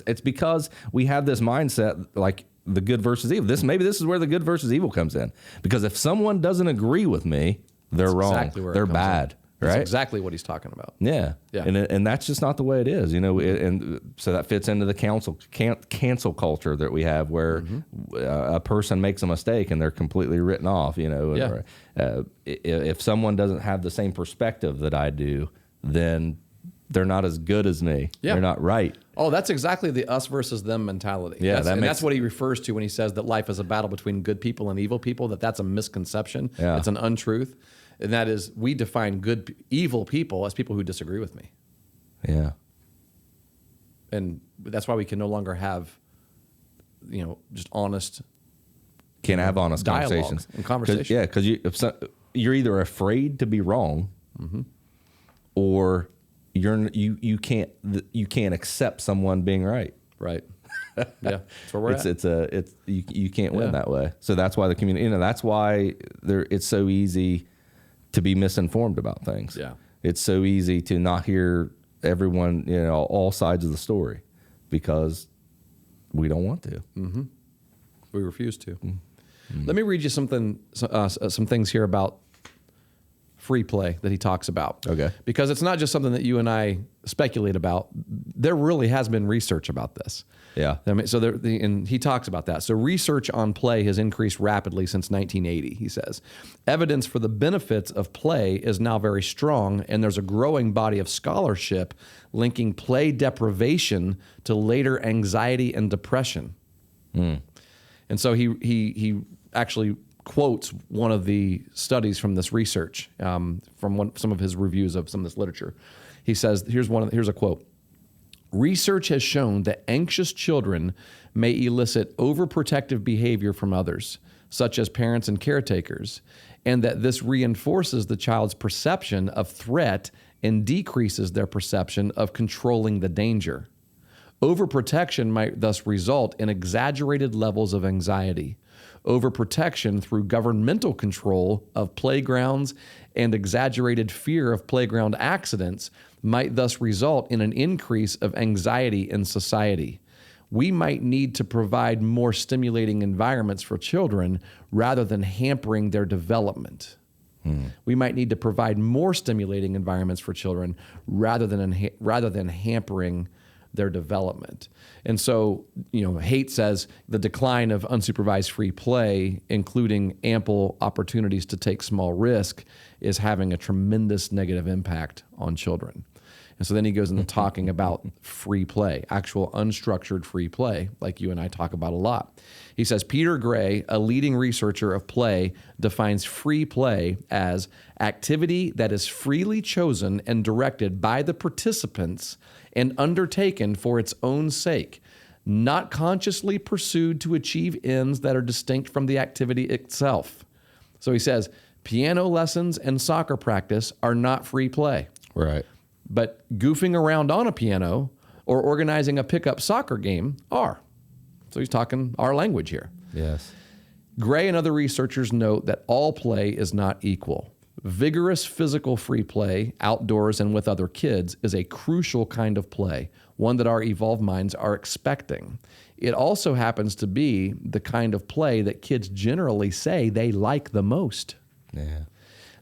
it's because we have this mindset like the good versus evil. Maybe this is where the good versus evil comes in, because if someone doesn't agree with me, they're wrong. Exactly they're bad. In. Right? That's exactly what he's talking about. Yeah. And that's just not the way it is, and so that fits into the cancel culture that we have, where a person makes a mistake and they're completely written off, if someone doesn't have the same perspective that I do, then they're not as good as me. They're not right. Oh, that's exactly the us versus them mentality. Yeah, that's what he refers to when he says that life is a battle between good people and evil people, that's a misconception. Yeah. It's an untruth. And that is, we define evil people as people who disagree with me. Yeah. And that's why we can no longer have, just honest. Can't have honest conversations. And conversation. Because you're either afraid to be wrong, or you can't accept someone being right. Right. Yeah, that's where we're at. You can't win that way. So that's why the community. That's why it's so easy to be misinformed about things. Yeah. It's so easy to not hear everyone, all sides of the story, because we don't want to. Mm-hmm. We refuse to. Mm-hmm. Let me read you some things here about free play that he talks about. Okay. Because it's not just something that you and I speculate about. There really has been research about this. Yeah. I mean, and he talks about that. So research on play has increased rapidly since 1980, he says. Evidence for the benefits of play is now very strong, and there's a growing body of scholarship linking play deprivation to later anxiety and depression. And so he actually quotes one of the studies from this research, from some of his reviews of some of this literature. He says, here's a quote. Research has shown that anxious children may elicit overprotective behavior from others, such as parents and caretakers, and that this reinforces the child's perception of threat and decreases their perception of controlling the danger. Overprotection might thus result in exaggerated levels of anxiety. Overprotection through governmental control of playgrounds and exaggerated fear of playground accidents might thus result in an increase of anxiety in society. We might need to provide more stimulating environments for children rather than hampering their development. We might need to provide more stimulating environments for children rather than hampering their development. And so, Haidt says the decline of unsupervised free play, including ample opportunities to take small risk, is having a tremendous negative impact on children. And so then he goes into talking about free play, actual unstructured free play, like you and I talk about a lot. He says, Peter Gray, a leading researcher of play, defines free play as activity that is freely chosen and directed by the participants and undertaken for its own sake, not consciously pursued to achieve ends that are distinct from the activity itself. So he says, piano lessons and soccer practice are not free play. Right. But goofing around on a piano or organizing a pickup soccer game are. So he's talking our language here. Yes. Gray and other researchers note that all play is not equal. Vigorous physical free play, outdoors and with other kids, is a crucial kind of play, one that our evolved minds are expecting. It also happens to be the kind of play that kids generally say they like the most. Yeah.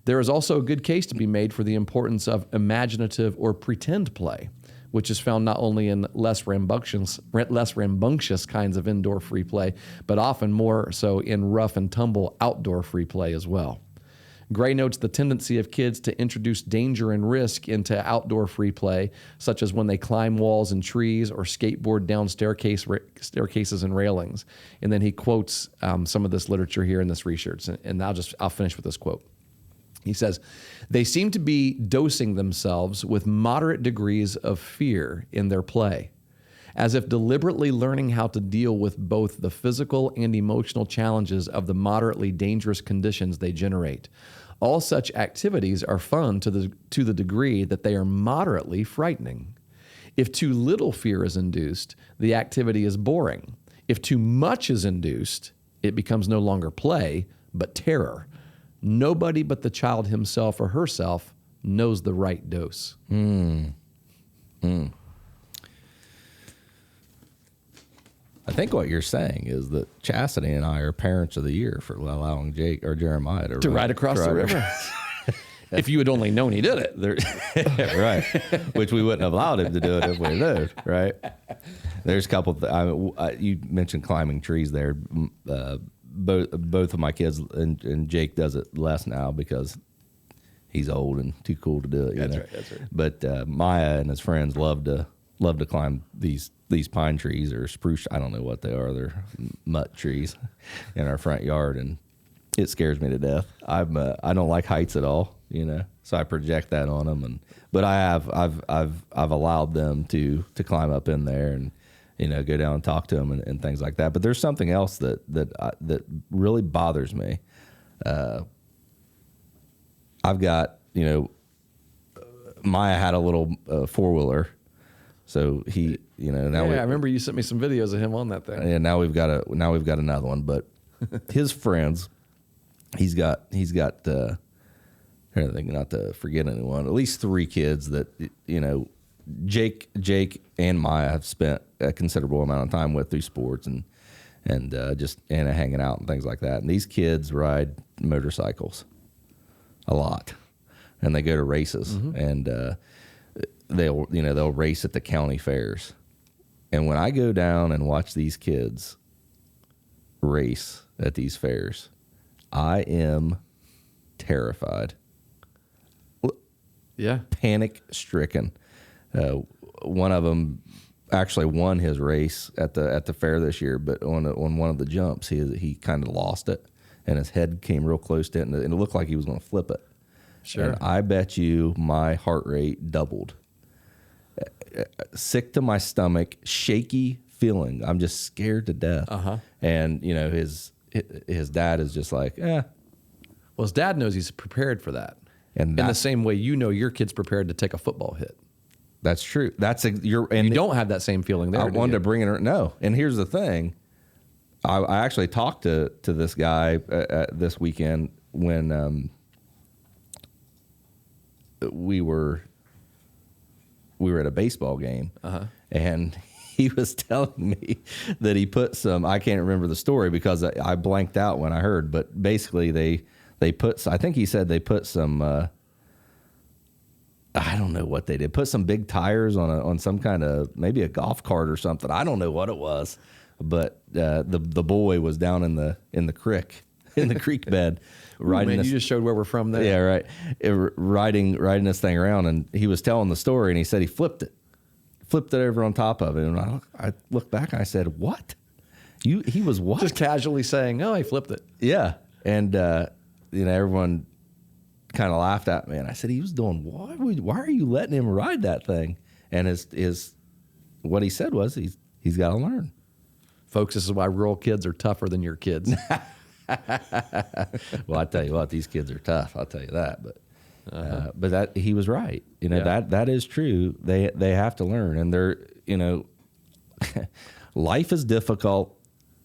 There is also a good case to be made for the importance of imaginative or pretend play, which is found not only in less rambunctious kinds of indoor free play, but often more so in rough and tumble outdoor free play as well. Gray notes the tendency of kids to introduce danger and risk into outdoor free play, such as when they climb walls and trees or skateboard down staircases and railings. And then he quotes some of this literature here in this research, and I'll finish with this quote. He says, "They seem to be dosing themselves with moderate degrees of fear in their play, as if deliberately learning how to deal with both the physical and emotional challenges of the moderately dangerous conditions they generate. All such activities are fun to the degree that they are moderately frightening. If too little fear is induced, the activity is boring. If too much is induced, it becomes no longer play, but terror. Nobody but the child himself or herself knows the right dose." I think what you're saying is that Chastity and I are parents of the year for allowing Jake or Jeremiah to ride across the river. If you had only known he did it. Right. Which we wouldn't have allowed him to do it if we knew, right? There's a couple you mentioned climbing trees there. Both of my kids, and Jake does it less now because he's old and too cool to do it. That's right. But Maya and his friends love to climb these pine trees or spruce. I don't know what they are. They're mutt trees in our front yard, and it scares me to death. I don't like heights at all, so I project that on them. But I've allowed them to climb up in there and go down and talk to them and things like that. But there's something else that really bothers me. I've got Maya had a little 4-wheeler. So he, now I remember you sent me some videos of him on that thing. And now we've got another one. But his friends, he's got. I think not to forget anyone. At least 3 kids that Jake and Maya have spent a considerable amount of time with through sports and just hanging out and things like that. And these kids ride motorcycles a lot, and they go to races and. They'll race at the county fairs. And when I go down and watch these kids race at these fairs, I am terrified. Yeah. Panic stricken. One of them actually won his race at the fair this year, but on one of the jumps, he kind of lost it, and his head came real close to it, and it looked like he was going to flip it. Sure. And I bet you my heart rate doubled. Sick to my stomach, shaky feeling. I'm just scared to death. And his dad is just like, Well, his dad knows he's prepared for that, and in the same way your kid's prepared to take a football hit. That's true. You don't have that same feeling there. I wanted to bring it. No, and here's the thing. I actually talked to this guy this weekend when we were at a baseball game, and he was telling me that he put some. I can't remember the story because I blanked out when I heard. But basically, they put. I think he said they put some. I don't know what they did. Put some big tires on some kind of maybe a golf cart or something. I don't know what it was, but the boy was down in the creek. In the creek bed, riding. You just showed where we're from there. Yeah, right. Riding this thing around, and he was telling the story, and he said he flipped it over on top of it, and I looked back and I said, "What? He was what?" Just casually saying, "Oh, he flipped it." Yeah, and everyone kind of laughed at me, and I said, "He was doing what? Why are you letting him ride that thing?" And his what he said was he's got to learn. Folks, this is why rural kids are tougher than your kids. Well, I tell you what, these kids are tough. I'll tell you that. But that he was right. That is true. They have to learn, and they're life is difficult,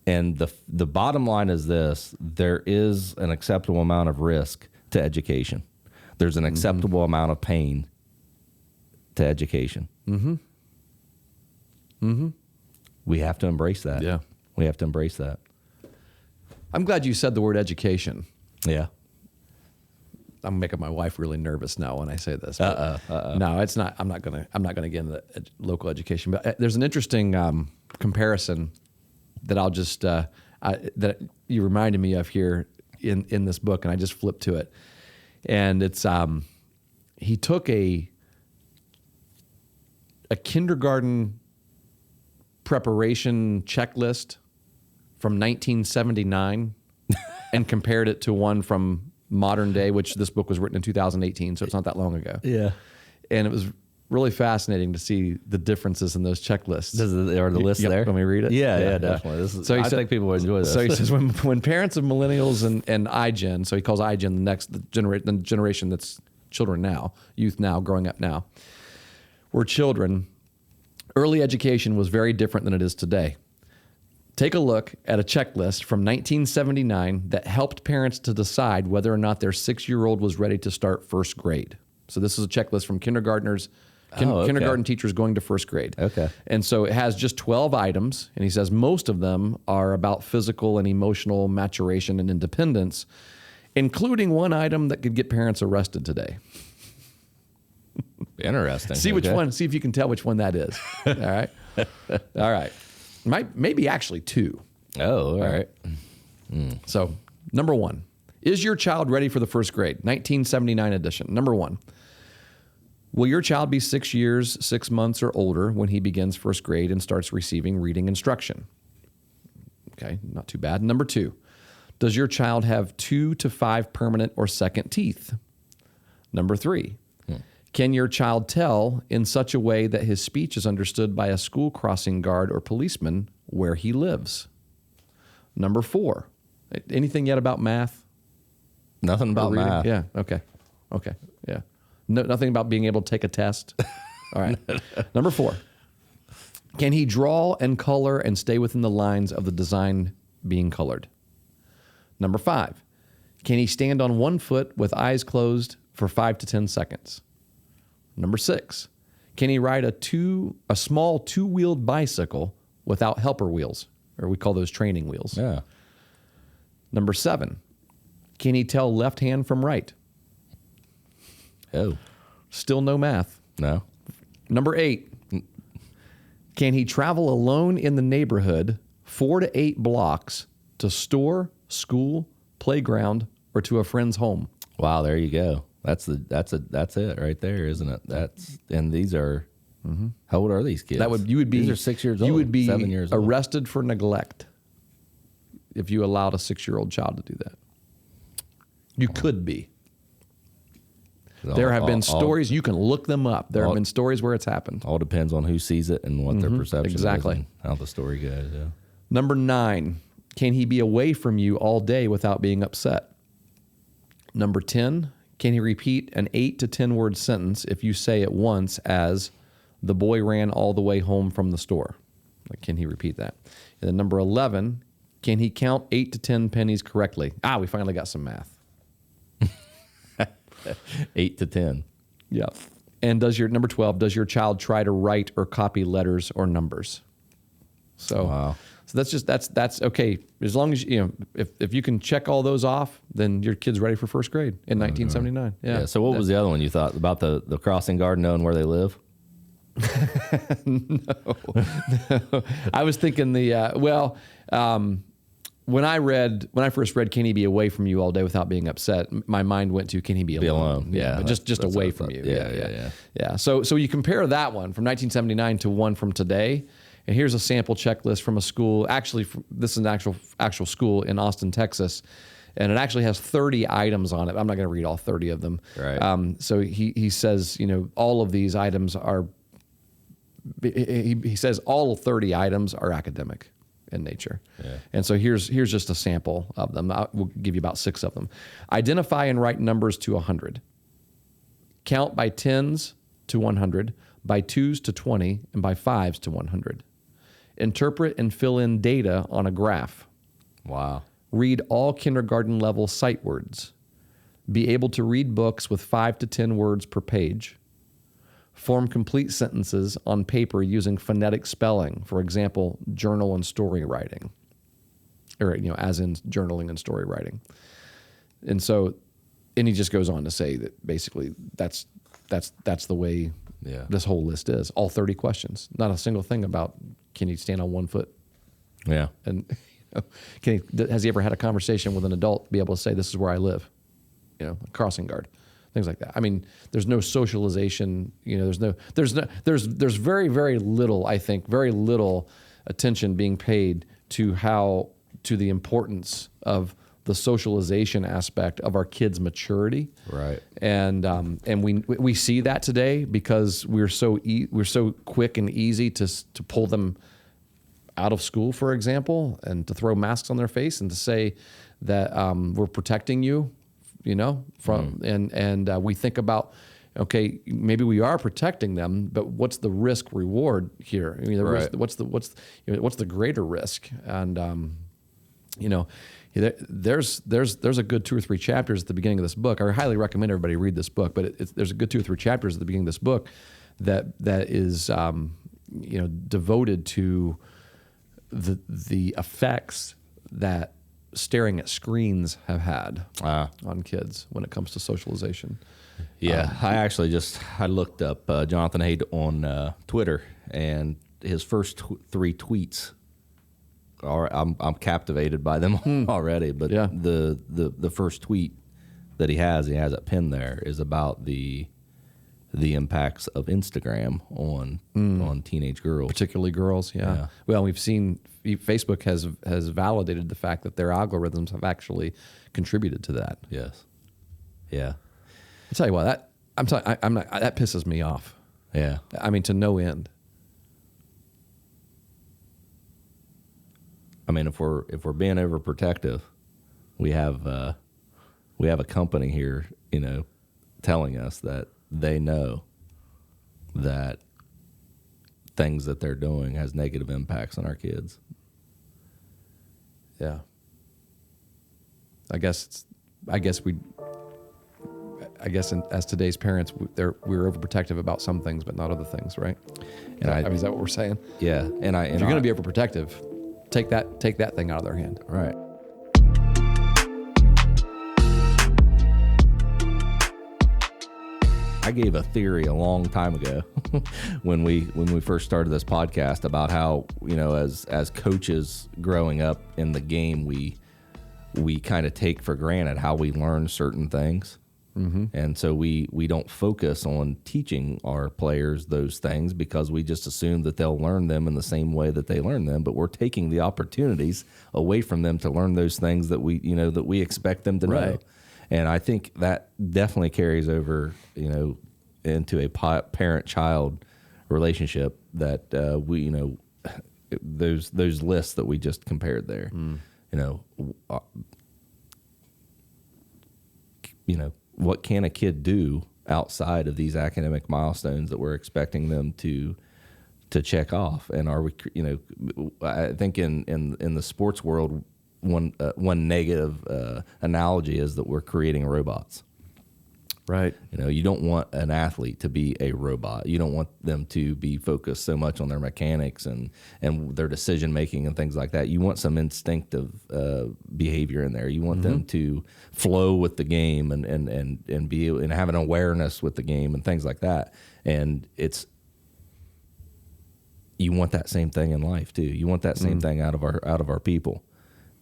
and the bottom line is this: there is an acceptable amount of risk to education. There's an acceptable amount of pain to education. We have to embrace that. Yeah, we have to embrace that. I'm glad you said the word education. Yeah. I'm making my wife really nervous now when I say this. No, it's not. I'm not gonna get into local education. But there's an interesting comparison that I'll just that you reminded me of here in this book, and I just flipped to it, and it's he took a kindergarten preparation checklist from 1979 and compared it to one from modern day, which this book was written in 2018, so it's not that long ago. Yeah. And it was really fascinating to see the differences in those checklists. Are the lists there? Let me read it. Yeah, definitely. I think people would enjoy this. So he says when parents of millennials and iGen, so he calls iGen the generation that's children now, youth now, growing up now, were children, early education was very different than it is today. Take a look at a checklist from 1979 that helped parents to decide whether or not their 6-year-old was ready to start first grade. So this is a checklist from kindergartners, kindergarten teachers going to first grade. Okay. And so it has just 12 items, and he says most of them are about physical and emotional maturation and independence, including one item that could get parents arrested today. Interesting. See which one. See if you can tell which one that is. All right. All right. Maybe actually two. Oh, all right. So, number one, is your child ready for the first grade? 1979 edition. Number one, will your child be 6 years, 6 months, or older when he begins first grade and starts receiving reading instruction? Okay, not too bad. Number two, does your child have 2 to 5 permanent or second teeth? Number three, can your child tell in such a way that his speech is understood by a school crossing guard or policeman where he lives? Number four, anything yet about math? Nothing about math. Yeah, okay, yeah. Nothing about being able to take a test? All right. Number four, can he draw and color and stay within the lines of the design being colored? Number five, can he stand on one foot with eyes closed for 5 to 10 seconds? Number six, can he ride a small two-wheeled bicycle without helper wheels, or we call those training wheels? Yeah. Number seven, can he tell left hand from right? Oh. Still no math. No. Number eight, can he travel alone in the neighborhood 4 to 8 blocks to store, school, playground, or to a friend's home? Wow, there you go. That's it right there, isn't it? And these are how old are these kids? These are 6 years old. You would be 7 years old. arrested for neglect if you allowed a 6-year-old child to do that. You could be. There have been stories. You can look them up. There have been stories where it's happened. All depends on who sees it and what their perception is and how the story goes. Yeah. Number 9, can he be away from you all day without being upset? Number 10, can he repeat an 8 to 10 word sentence if you say it once as, the boy ran all the way home from the store? Like, can he repeat that? And then number 11, can he count 8 to 10 pennies correctly? We finally got some math. 8 to 10. Yeah. And number 12, does your child try to write or copy letters or numbers? So, wow. So that's okay. As long as if you can check all those off, then your kid's ready for first grade in 1979. Yeah. So what was the other one you thought about the crossing guard knowing where they live? No. I was thinking when I first read "Can he be away from you all day without being upset?" my mind went to "Can he be alone?" Yeah, just away from you. Yeah. So you compare that one from 1979 to one from today, and here's a sample checklist from a school. Actually, this is an actual school in Austin, Texas, and it actually has 30 items on it. I'm not going to read all 30 of them. Right. So he says all of these items are. He says all 30 items are academic in nature. Yeah. And so here's just a sample of them. We'll give you about 6 of them. Identify and write numbers to 100. Count by 10s to 100, by 2s to 20, and by 5s to 100. Interpret and fill in data on a graph. Wow. Read all kindergarten level sight words. Be able to read books with 5 to 10 words per page. Form complete sentences on paper using phonetic spelling, for example, journal and story writing, or as in journaling and story writing. And so And he just goes on to say that basically that's the way this whole list is. All 30 questions, not a single thing about can he stand on one foot. Yeah. And has he ever had a conversation with an adult, be able to say, this is where I live, a crossing guard, things like that. I mean, there's no socialization, there's very, very little, I think, very little attention being paid to the importance of the socialization aspect of our kids' maturity. Right. And we see that today because we're so quick and easy to pull them out of school, for example, and to throw masks on their face and to say that we're protecting you, from and we think about, okay, maybe we are protecting them, but what's the risk reward here? I mean, what's the greater risk? And there's a good 2 or 3 chapters at the beginning of this book. I highly recommend everybody read this book, but there's a good 2 or 3 chapters at the beginning of this book that is devoted to the effects that staring at screens have had on kids when it comes to socialization. Yeah, I looked up Jonathan Haidt on Twitter, and his first 3 tweets I'm captivated by them already. But the first tweet that he has it pinned there, is about the impacts of Instagram on teenage girls, particularly girls. Yeah. Well, we've seen Facebook has validated the fact that their algorithms have actually contributed to that. Yes. Yeah. I'll tell you what, that pisses me off. Yeah. I mean, to no end. I mean, if we're being overprotective, we have a company here, telling us that they know that things that they're doing has negative impacts on our kids. Yeah. I guess as today's parents, we're overprotective about some things, but not other things, right? And is that what we're saying? Yeah. If you're going to be overprotective, take that thing out of their hand. Right. I gave a theory a long time ago when we first started this podcast about how, as coaches growing up in the game, we kind of take for granted how we learn certain things. Mm-hmm. And so we don't focus on teaching our players those things because we just assume that they'll learn them in the same way that they learn them. But we're taking the opportunities away from them to learn those things that we expect them to know. And I think that definitely carries over, into a parent-child relationship that those lists that we just compared there. What can a kid do outside of these academic milestones that we're expecting them to check off? And are we, I think in the sports world, one negative analogy is that we're creating robots. Right. You don't want an athlete to be a robot. You don't want them to be focused so much on their mechanics and their decision making and things like that. You want some instinctive behavior in there. You want them to flow with the game and be and have an awareness with the game and things like that. And you want that same thing in life too. You want that same thing out of our people.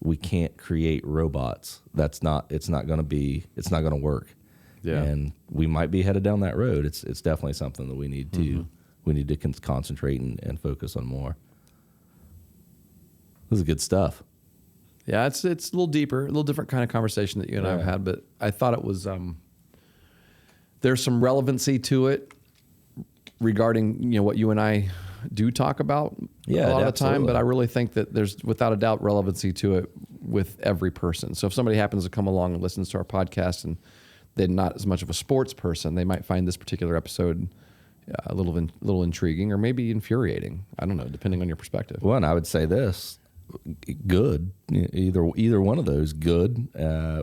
We can't create robots. It's not going to work. Yeah. And we might be headed down that road. It's definitely something that we need to concentrate and focus on more. This is good stuff. Yeah, it's a little deeper, a little different kind of conversation that you and I have had, but I thought it was there's some relevancy to it regarding what you and I do talk about a lot of the time, but I really think that there's without a doubt relevancy to it with every person. So if somebody happens to come along and listens to our podcast and they're not as much of a sports person, they might find this particular episode a little intriguing or maybe infuriating. I don't know, depending on your perspective. Well, and I would say this: good. Either one of those. Good.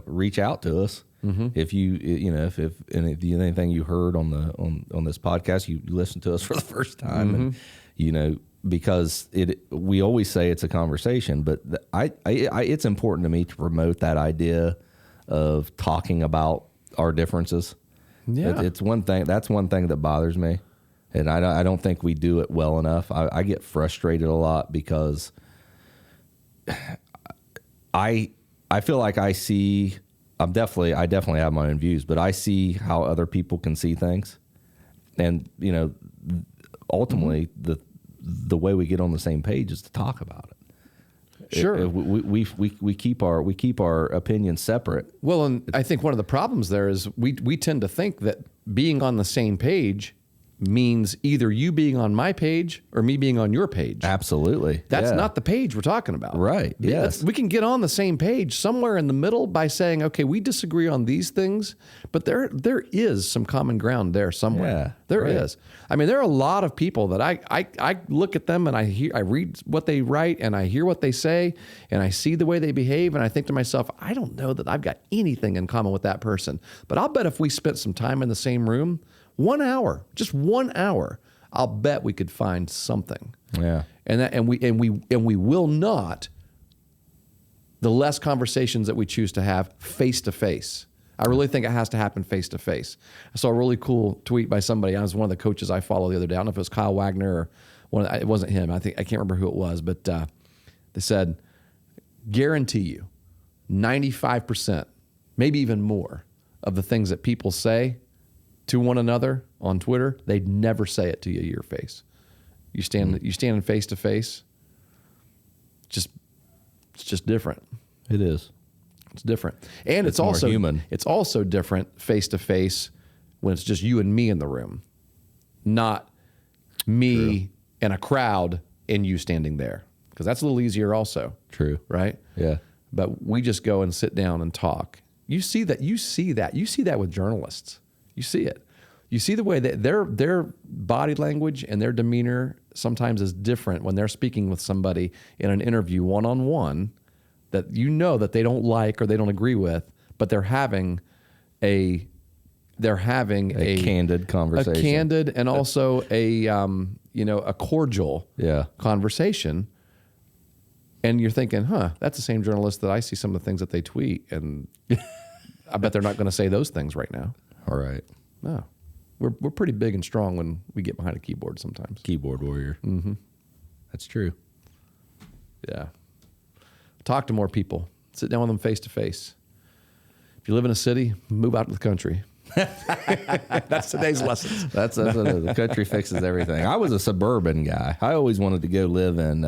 Reach out to us if if anything you heard on this podcast, you listened to us for the first time, and because we always say it's a conversation, but it's important to me to promote that idea of talking about our differences. Yeah. It's one thing. That's one thing that bothers me, and I don't think we do it well enough. I get frustrated a lot because I feel like I definitely have my own views, but I see how other people can see things, and ultimately the way we get on the same page is to talk about it. Sure. We keep our opinions separate. Well, and I think one of the problems there is we tend to think that being on the same page means either you being on my page or me being on your page. Absolutely. That's Yeah. not the page we're talking about. Right. Yes. We can get on the same page somewhere in the middle by saying, okay, we disagree on these things, but there is some common ground there somewhere. Yeah, There right. is. I mean, there are a lot of people that I look at them and I read what they write and I hear what they say and I see the way they behave and I think to myself, I don't know that I've got anything in common with that person. But I'll bet if we spent some time in the same room, 1 hour, just 1 hour, I'll bet we could find something. Yeah. And we will not, the less conversations that we choose to have face to face. I really think it has to happen face to face. I saw a really cool tweet by somebody. I was one of the coaches I follow the other day. I don't know if it was Kyle Wagner or it wasn't him. I can't remember who it was, but they said, guarantee you 95%, maybe even more of the things that people say to one another on Twitter, they'd never say it to you to your face. You stand face to face. It's just different. It is. It's different, and it's more also human. It's also different face to face when it's just you and me in the room, not me and a crowd and you standing there, because that's a little easier also. True. Right? Yeah. But we just go and sit down and talk. You see that with journalists. You see it. You see the way that their body language and their demeanor sometimes is different when they're speaking with somebody in an interview one-on-one that that they don't like or they don't agree with, but they're having a candid conversation. A candid and also a cordial conversation. And you're thinking, that's the same journalist that I see some of the things that they tweet, and I bet they're not going to say those things right now. All right. No. We're pretty big and strong when we get behind a keyboard sometimes. Keyboard warrior. Mm-hmm. That's true. Yeah. Talk to more people. Sit down with them face to face. If you live in a city, move out to the country. That's today's lessons. That's the country fixes everything. I was a suburban guy. I always wanted to go live in.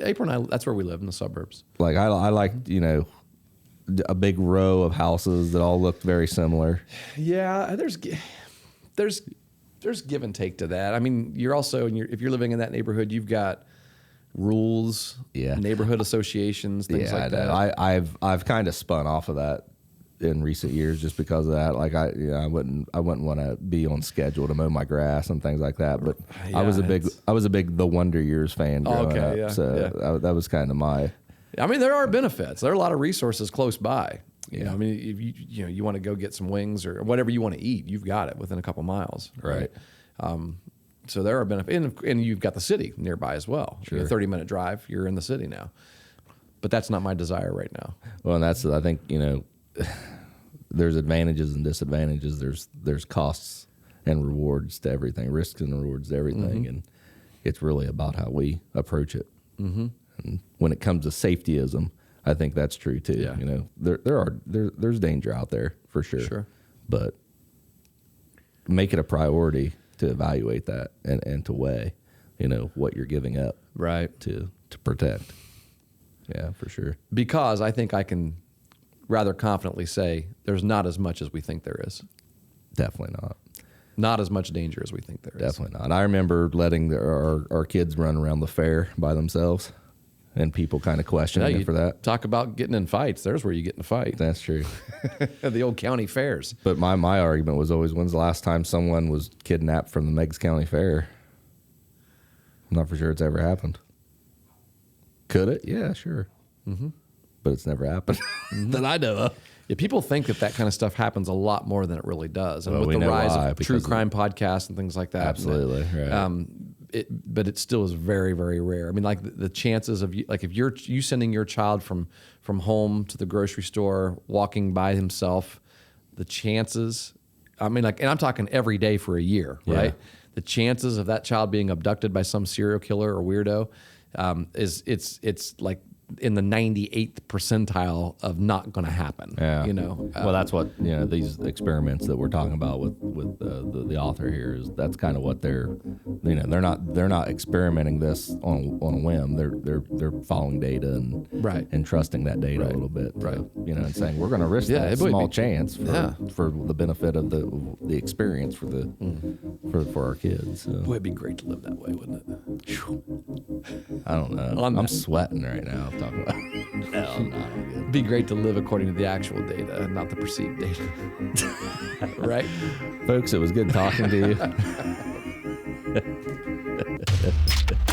April and I, that's where we live, in the suburbs. Like I liked, a big row of houses that all looked very similar. Yeah, there's give and take to that. I mean, you're also if you're living in that neighborhood, you've got rules, neighborhood associations, things like that. I've kind of spun off of that in recent years just because of that. Like I wouldn't want to be on schedule to mow my grass and things like that. But I was a bbig The Wonder Years fan growing up. Yeah, so that was kind of my. I mean, there are benefits. There are a lot of resources close by. You know, I mean, if you want to go get some wings or whatever you want to eat, you've got it within a couple miles, right? So there are benefits, and you've got the city nearby as well. Sure. A 30-minute drive, you're in the city now. But that's not my desire right now. Well, and that's, I think, there's advantages and disadvantages. There's costs and rewards to everything, risks and rewards to everything, and it's really about how we approach it. Mm-hmm. And when it comes to safetyism, I think that's true too. Yeah. There's danger out there for sure. Sure. But make it a priority to evaluate that and to weigh, what you're giving up to protect. Yeah, for sure. Because I think I can rather confidently say there's not as much as we think there is. Definitely not. Not as much danger as we think there is. Definitely not. I remember letting our kids run around the fair by themselves, and people kind of questioning me for that. Talk about getting in fights. There's where you get in a fight. That's true. The old county fairs. But my argument was always, when's the last time someone was kidnapped from the Meigs County Fair? I'm not for sure it's ever happened. Could it? Yeah, sure. Mm-hmm. But it's never happened that I know of. Yeah, people think that kind of stuff happens a lot more than it really does. And well, with the rise of true crime podcasts and things like that. Absolutely, right. But it still is very, very rare. I mean, like the chances of if you sending your child from home to the grocery store, walking by himself, the chances, I mean, like, and I'm talking every day for a year, right? The chances of that child being abducted by some serial killer or weirdo it's like in the 98th percentile of not going to happen. Yeah. You know. Well, that's what these experiments that we're talking about with the author here is that's kind of what they're they're not experimenting this on a whim. They're following data and and trusting that data a little bit. And saying we're going to risk that small chance for the benefit of the experience for our kids. So. Boy, it'd be great to live that way, wouldn't it? I don't know. I'm sweating right now talking about. Hell no. It'd be great to live according to the actual data, not the perceived data. Right? Folks, it was good talking to you.